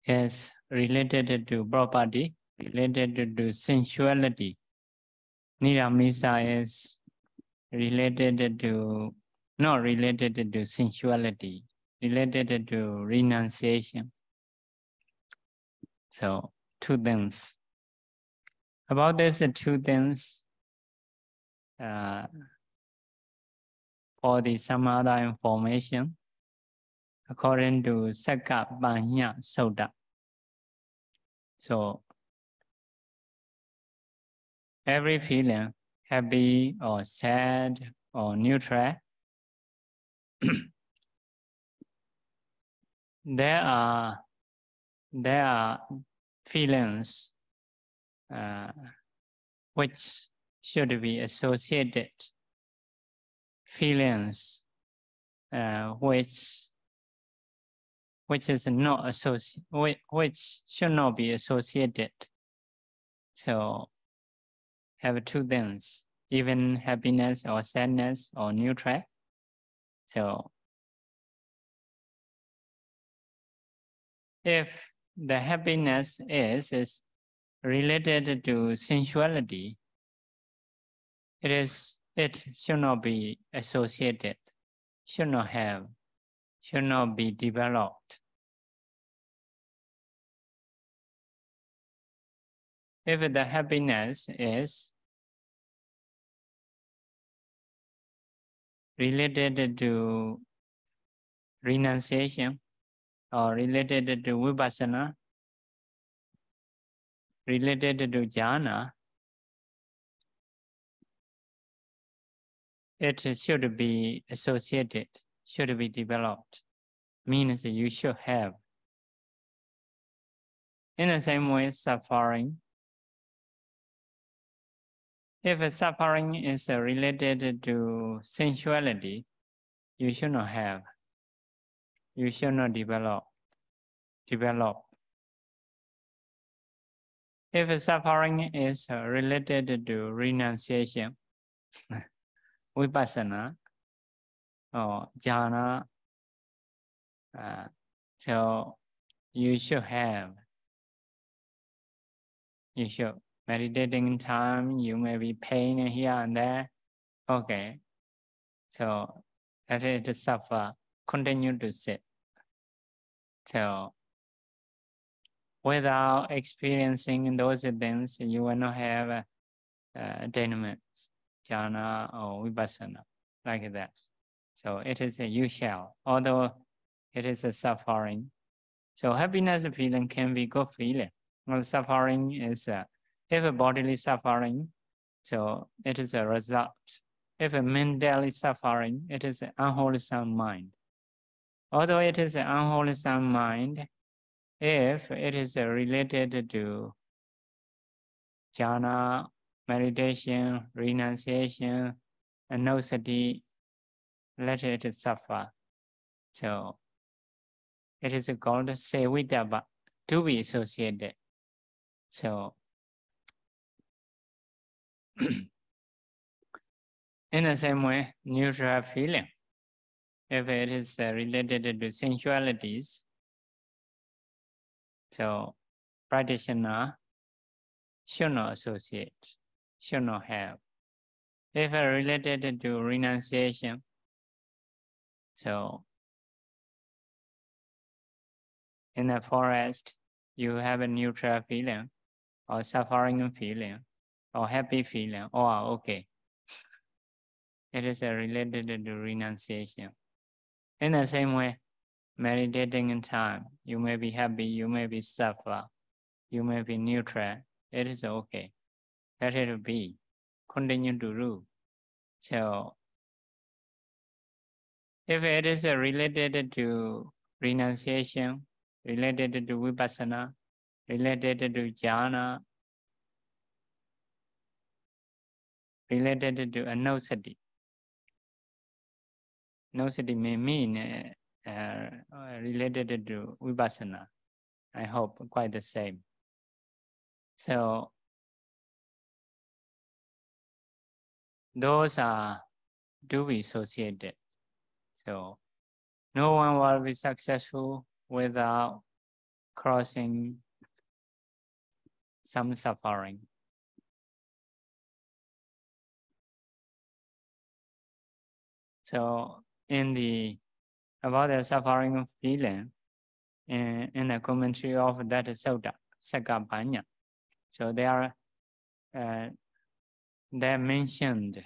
is related to property, related to sensuality. Niramisa is related to, not related to sensuality, related to renunciation. So two things. About these two things, for the some other information, according to Sakka Banya Sutta. So every feeling, happy or sad or neutral, there are feelings which should be associated, feelings which is not associated, which should not be associated. So have two things, even happiness or sadness or neutral. So if the happiness is related to sensuality, it should not be associated, should not be developed. If the happiness is related to renunciation or related to vipassana, related to jhana, it should be associated, should be developed. Means you should have. In the same way, suffering. If suffering is related to sensuality, you should not have. You should not develop. If suffering is related to renunciation, vipassana, or jhana, so you should have. You should. Meditating in time, you may be pain here and there. Okay. So let it suffer. Continue to sit. So without experiencing those things, you will not have attainments, jhana or vipassana, like that. So it is a usual, although it is a suffering. So happiness feeling can be good feeling. Well, suffering is, if a bodily suffering, so it is a result. If a mentally suffering, it is an unwholesome mind. Although it is an unwholesome mind, if it is related to jhana, meditation, renunciation, and no sati, let it suffer. So it is called sevitaba, to be associated. So in the same way, neutral feeling, if it is related to sensualities, so practitioner should not associate, should not have. If related to renunciation, so in the forest, you have a neutral feeling, or suffering feeling, or happy feeling, okay. It is related to renunciation. In the same way, meditating in time, you may be happy, you may be suffer, you may be neutral. It is okay. Let it be. Continue to do. So, if it is related to renunciation, related to vipassana, related to jhana, related to anusati. Anusati may mean related to vipassana. I hope quite the same. So, those are to be associated. So, no one will be successful without crossing some suffering. So, about the suffering feeling, in the commentary of that Sutta, Sakapanya, so they mentioned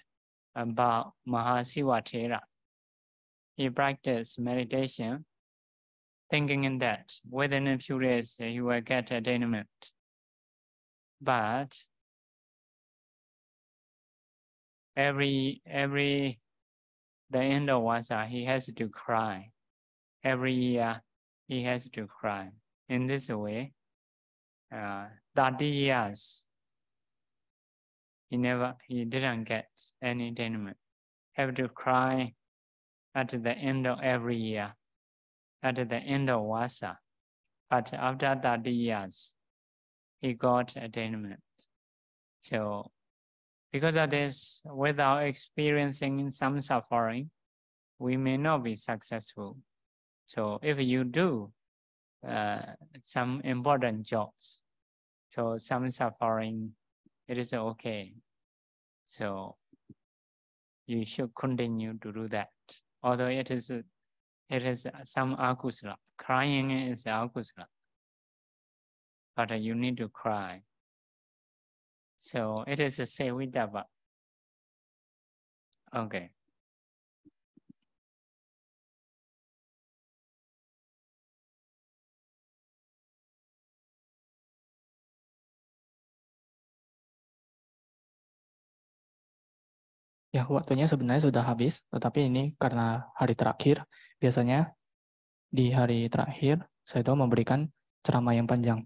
about Mahasiva Thera. He practiced meditation, thinking in that within a few days he will get attainment. But every the end of Vasa, he has to cry. Every year he has to cry. In this way, 30 years he didn't get any attainment. Have to cry at the end of every year, at the end of Vasa. But after 30 years, he got attainment. So, because of this, without experiencing some suffering, we may not be successful. So, if you do some important jobs, so some suffering, it is okay. So, you should continue to do that. Although it is some akusala. Crying is akusala. But you need to cry. So it is a sevidava. Okay. Ya, waktunya sebenarnya sudah habis, tetapi ini karena hari terakhir, biasanya di hari terakhir saya tahu memberikan ceramah yang panjang.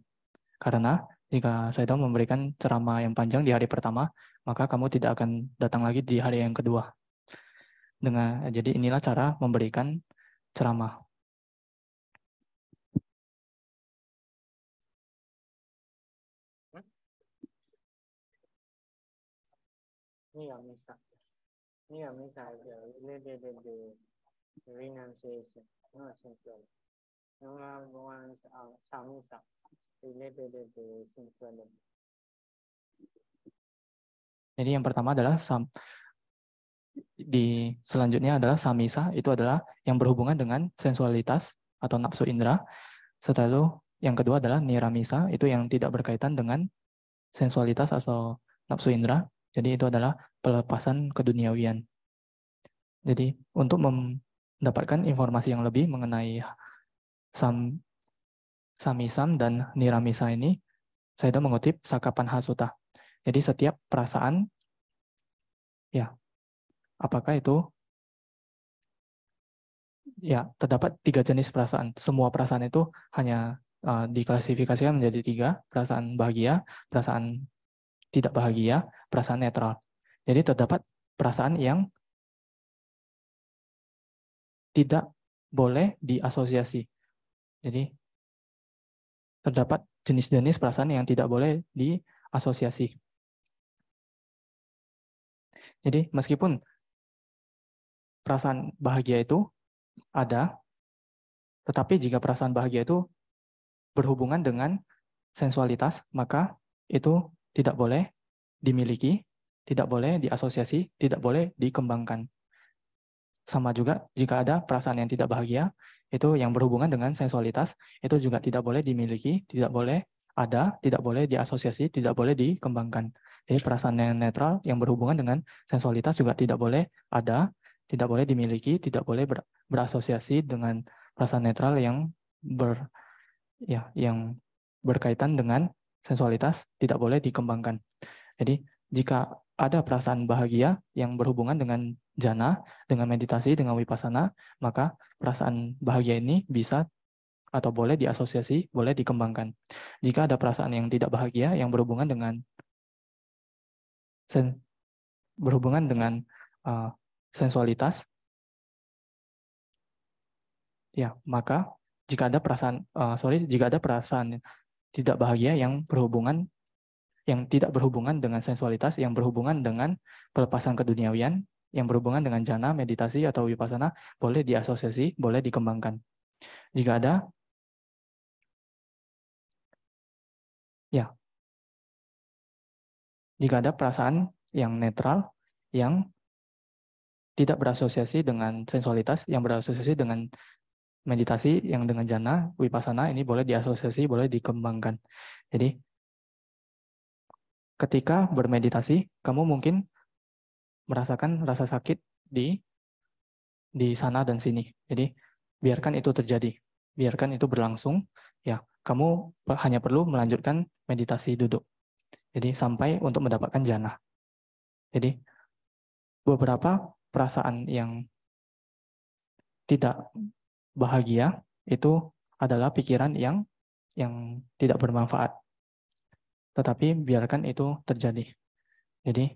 Karena jika saya tahu memberikan ceramah yang panjang di hari pertama, maka kamu tidak akan datang lagi di hari yang kedua. Jadi inilah cara memberikan ceramah. Niyamisa is related to renunciation, not sensuality. Number one is samisa, related to sensuality. Jadi yang pertama adalah selanjutnya adalah samisa, itu adalah yang berhubungan dengan sensualitas atau nafsu indera. Setelah itu yang kedua adalah niramisa, itu yang tidak berkaitan dengan sensualitas atau nafsu indera. Jadi itu adalah pelepasan keduniawian. Jadi untuk mendapatkan informasi yang lebih mengenai samisam dan niramisa ini, saya sudah mengutip Sakapanha Sutta. Jadi setiap perasaan, ya, apakah itu, ya, terdapat 3 jenis perasaan. Semua perasaan itu hanya diklasifikasikan menjadi 3, perasaan bahagia, perasaan tidak bahagia, perasaan netral. Jadi terdapat perasaan yang tidak boleh diasosiasi. Jadi terdapat jenis-jenis perasaan yang tidak boleh diasosiasi. Jadi meskipun perasaan bahagia itu ada, tetapi jika perasaan bahagia itu berhubungan dengan sensualitas, maka itu tidak boleh dimiliki, tidak boleh diasosiasi, tidak boleh dikembangkan. Sama juga jika ada perasaan yang tidak bahagia, itu yang berhubungan dengan sensualitas, itu juga tidak boleh dimiliki, tidak boleh ada, tidak boleh diasosiasi, tidak boleh dikembangkan. Jadi perasaan yang netral yang berhubungan dengan sensualitas juga tidak boleh ada, tidak boleh dimiliki, tidak boleh berasosiasi dengan perasaan netral yang yang berkaitan dengan sensualitas, tidak boleh dikembangkan. Jadi jika ada perasaan bahagia yang berhubungan dengan jana, dengan meditasi, dengan vipassana, maka perasaan bahagia ini bisa atau boleh diasosiasi, boleh dikembangkan. Jika ada perasaan yang tidak bahagia yang berhubungan dengan sensualitas, ya maka jika ada perasaan tidak bahagia yang tidak berhubungan dengan sensualitas, yang berhubungan dengan pelepasan keduniawian, yang berhubungan dengan jana, meditasi, atau vipassana, boleh diasosiasi, boleh dikembangkan. Jika ada perasaan yang netral, yang tidak berasosiasi dengan sensualitas, yang berasosiasi dengan meditasi, yang dengan jana, vipassana, ini boleh diasosiasi, boleh dikembangkan. Jadi, ketika bermeditasi, kamu mungkin merasakan rasa sakit di sana dan sini. Jadi, biarkan itu terjadi. Biarkan itu berlangsung. Ya, kamu hanya perlu melanjutkan meditasi duduk. Jadi, sampai untuk mendapatkan jana. Jadi, beberapa perasaan yang tidak bahagia itu adalah pikiran yang tidak bermanfaat. Tetapi biarkan itu terjadi. Jadi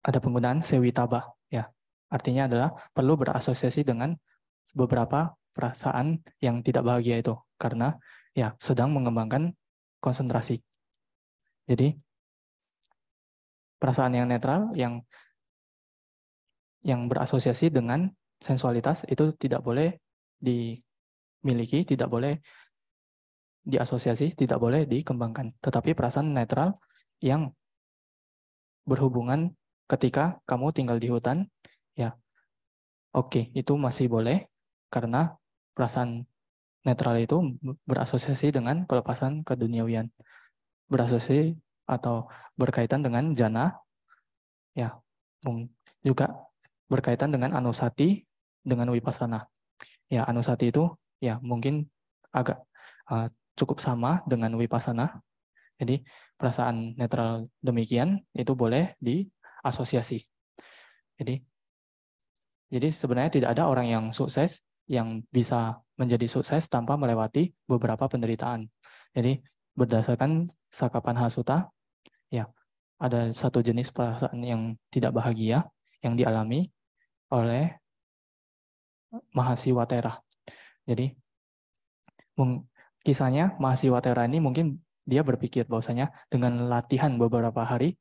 ada penggunaan sewitaba, ya. Artinya adalah perlu berasosiasi dengan beberapa perasaan yang tidak bahagia itu karena ya sedang mengembangkan konsentrasi. Jadi perasaan yang netral yang berasosiasi dengan sensualitas itu tidak boleh dimiliki, tidak boleh diasosiasi, tidak boleh dikembangkan. Tetapi perasaan netral yang berhubungan ketika kamu tinggal di hutan, ya oke, itu masih boleh karena perasaan netral itu berasosiasi dengan pelepasan keduniawian, berasosiasi atau berkaitan dengan jana, ya juga berkaitan dengan anusati, dengan vipassana. Ya, anusati itu ya mungkin agak cukup sama dengan vipassana. Jadi perasaan netral demikian itu boleh diasosiasi. Jadi sebenarnya tidak ada orang yang sukses yang bisa menjadi sukses tanpa melewati beberapa penderitaan. Jadi berdasarkan Sakapan Hasuta, ya ada satu jenis perasaan yang tidak bahagia yang dialami oleh Mahasiwatera. Jadi kisahnya Mahasiwatera ini mungkin dia berpikir bahwasanya dengan latihan beberapa hari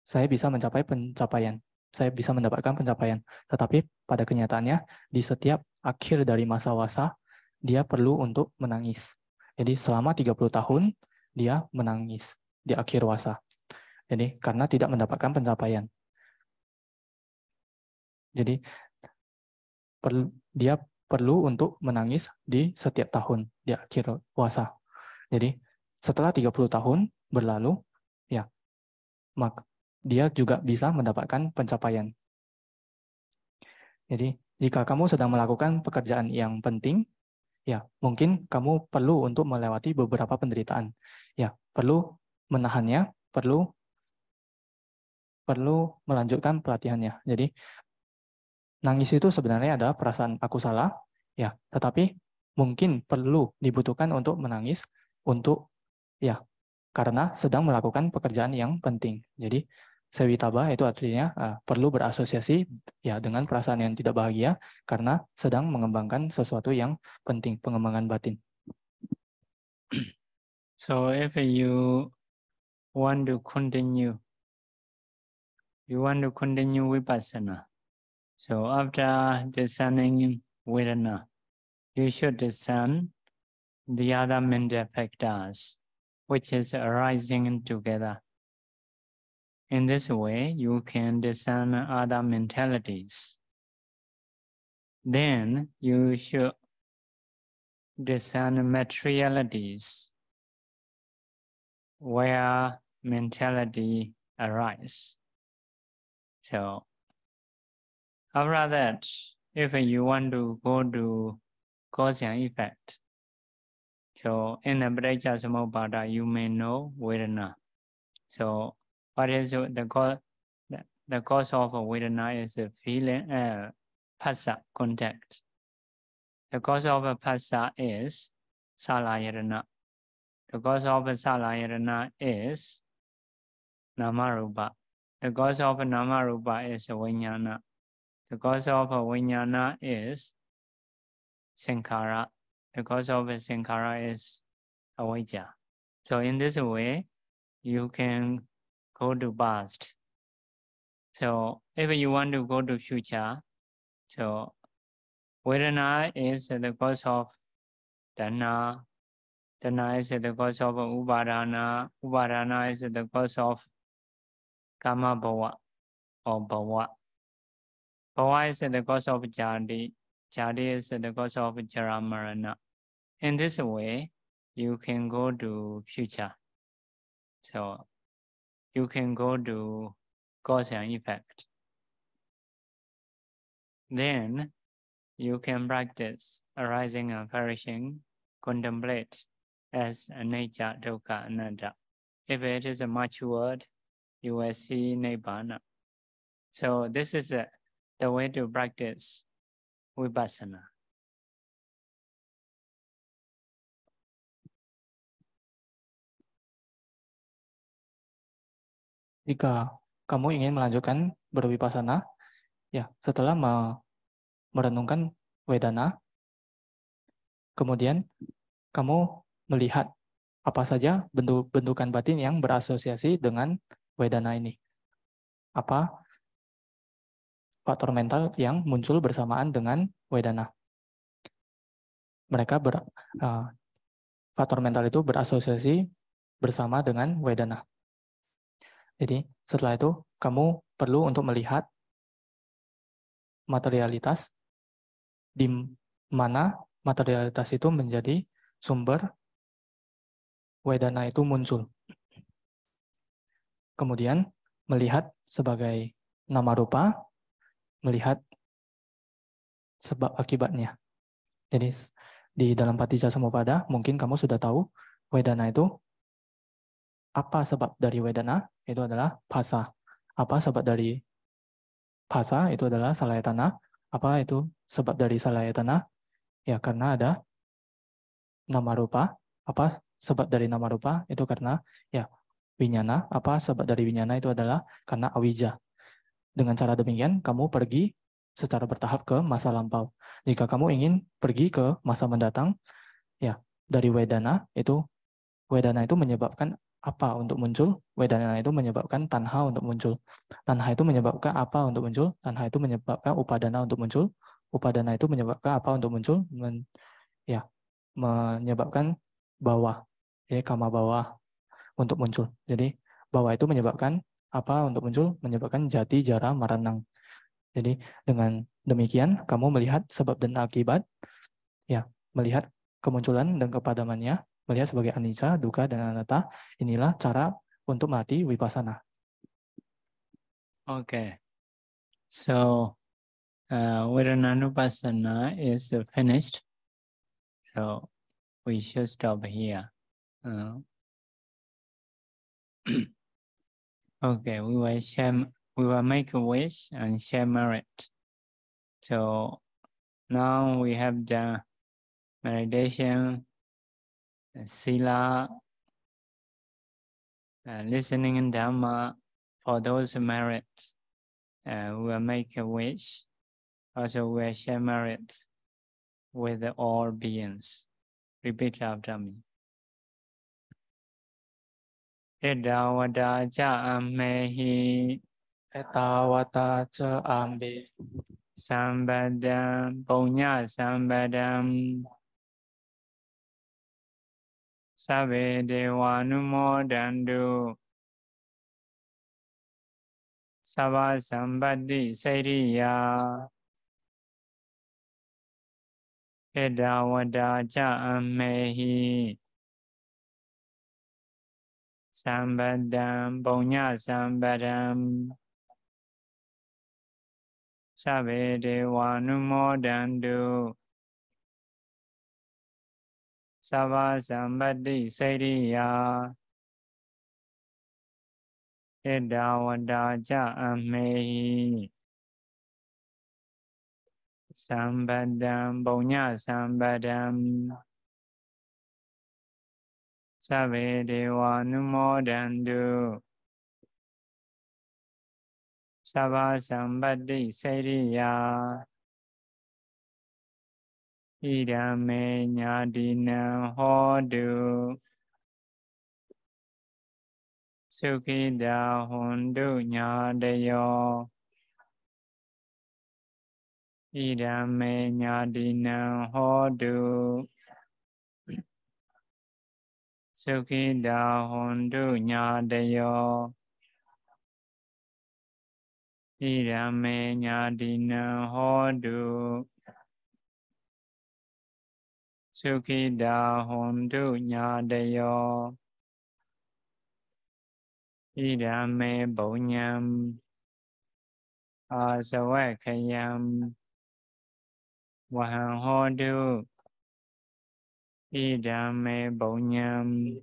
saya bisa mencapai pencapaian. Saya bisa mendapatkan pencapaian. Tetapi pada kenyataannya, di setiap akhir dari masa wasa, dia perlu untuk menangis. Jadi selama 30 tahun, dia menangis di akhir wasa. Jadi karena tidak mendapatkan pencapaian. Jadi dia perlu untuk menangis di setiap tahun di akhir wasa. Jadi setelah 30 tahun berlalu, ya, maka dia juga bisa mendapatkan pencapaian. Jadi, jika kamu sedang melakukan pekerjaan yang penting, ya, mungkin kamu perlu untuk melewati beberapa penderitaan. Ya, perlu menahannya, perlu melanjutkan pelatihannya. Jadi, nangis itu sebenarnya adalah perasaan aku salah, ya, tetapi mungkin perlu dibutuhkan untuk menangis untuk ya, karena sedang melakukan pekerjaan yang penting. Jadi, sewitaba itu artinya perlu berasosiasi ya dengan perasaan yang tidak bahagia karena sedang mengembangkan sesuatu yang penting, pengembangan batin. So if you want to continue vipassana. So after discerning Vedana, you should discern the other mental factors which is arising together. In this way, you can discern other mentalities. Then you should discern materialities where mentality arises. So after that, if you want to go to cause and effect, so in the Paticca Samuppada, you may know Vedana. So what is the cause? The cause of Vedana is the feeling, phassa, contact. The cause of phassa is Salayatana. The cause of Salayatana is Namarupa. The cause of Namarupa is Vijnana. The cause of Vijnana is Sankhara. The cause of Sankhara is Avijja. So in this way, you can go to past. So if you want to go to future, so Vedana is the cause of Dana. Dana is the cause of Upadana. Upadana is the cause of Kama Bhava or Bhava. Bhava is the cause of Jadi. Jadi is the cause of Jara Marana. In this way, you can go to future. So you can go to cause and effect. Then you can practice arising and perishing, contemplate as anicca, dukkha, anatta. If it is a matured, you will see nibbana. So this is the way to practice vipassana. Jika kamu ingin melanjutkan berwipasana, ya setelah merenungkan Vedana, kemudian kamu melihat apa saja bentukan batin yang berasosiasi dengan Vedana ini. Apa faktor mental yang muncul bersamaan dengan Vedana. Faktor mental itu berasosiasi bersama dengan Vedana. Jadi setelah itu kamu perlu untuk melihat materialitas di mana materialitas itu menjadi sumber Vedana itu muncul. Kemudian melihat sebagai nama rupa, melihat sebab akibatnya. Jadi di dalam Paticca Samuppada mungkin kamu sudah tahu Vedana itu apa sebab dari Vedana? Itu adalah phassa. Apa sebab dari phassa? Itu adalah salayatana. Apa itu sebab dari salayatana? Ya karena ada nama rupa. Apa sebab dari nama rupa? Itu karena ya vijnana. Apa sebab dari vijnana? Itu adalah karena avijja. Dengan cara demikian kamu pergi secara bertahap ke masa lampau. Jika kamu ingin pergi ke masa mendatang, ya dari Vedana itu menyebabkan apa untuk muncul? Vedana itu menyebabkan tanha untuk muncul. Tanha itu menyebabkan apa untuk muncul? Tanha itu menyebabkan upadana untuk muncul. Upadana itu menyebabkan apa untuk muncul? Menyebabkan bawah. Jadi kama bawah untuk muncul. Jadi bawah itu menyebabkan apa untuk muncul? Menyebabkan jati, jara, maranang. Jadi dengan demikian kamu melihat sebab dan akibat, ya melihat kemunculan dan kepadamannya, melihat sebagai anicca, dukkha, dan anatta. Inilah cara untuk melatih vipassana. Okay. So Vedananupassana is finished. So we should stop here. Okay, we will make a wish and share merit. So now we have the meditation, sila, listening in Dhamma. For those merits, we will make a wish. Also, we will share merit with all beings. Repeat after me. Edawada cha amehi. Etawata ca ambe. Sambadam punya sambadam. Sabe dewa numodantu Sava sambati sariya Edawada cha amehi Sambadam punya sambadam Sabe dewa numodantu Sava sambati sariya Edawada cha amehi Sambadam punya sambadam Sabe dewa numodantu Sava sambati sariya Idame nyadina hodu Sukhida hundu nyadayo Idame nyadina hodu Sukhida hundu nyadayo Idame nyadina hodu Sukhida hundu nyadayo Idame bonyam Asawakayam Wahang hodu Idame bonyam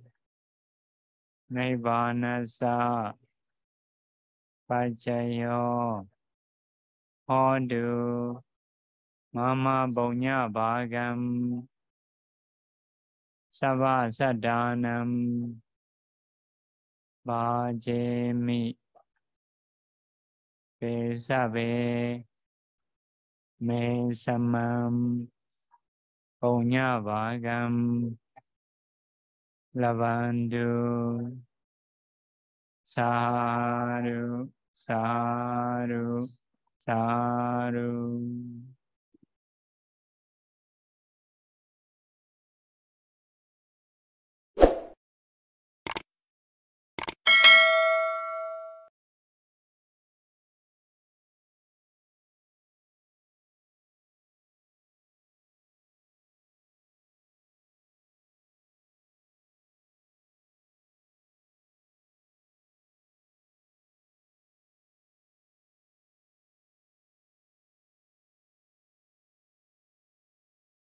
Naivanasa Pachayo Hodu Mama bonya bhagam Sava sadanam Bhajemi Pesave Me samam Bonya bhagam Lavandu Saru Saru Saru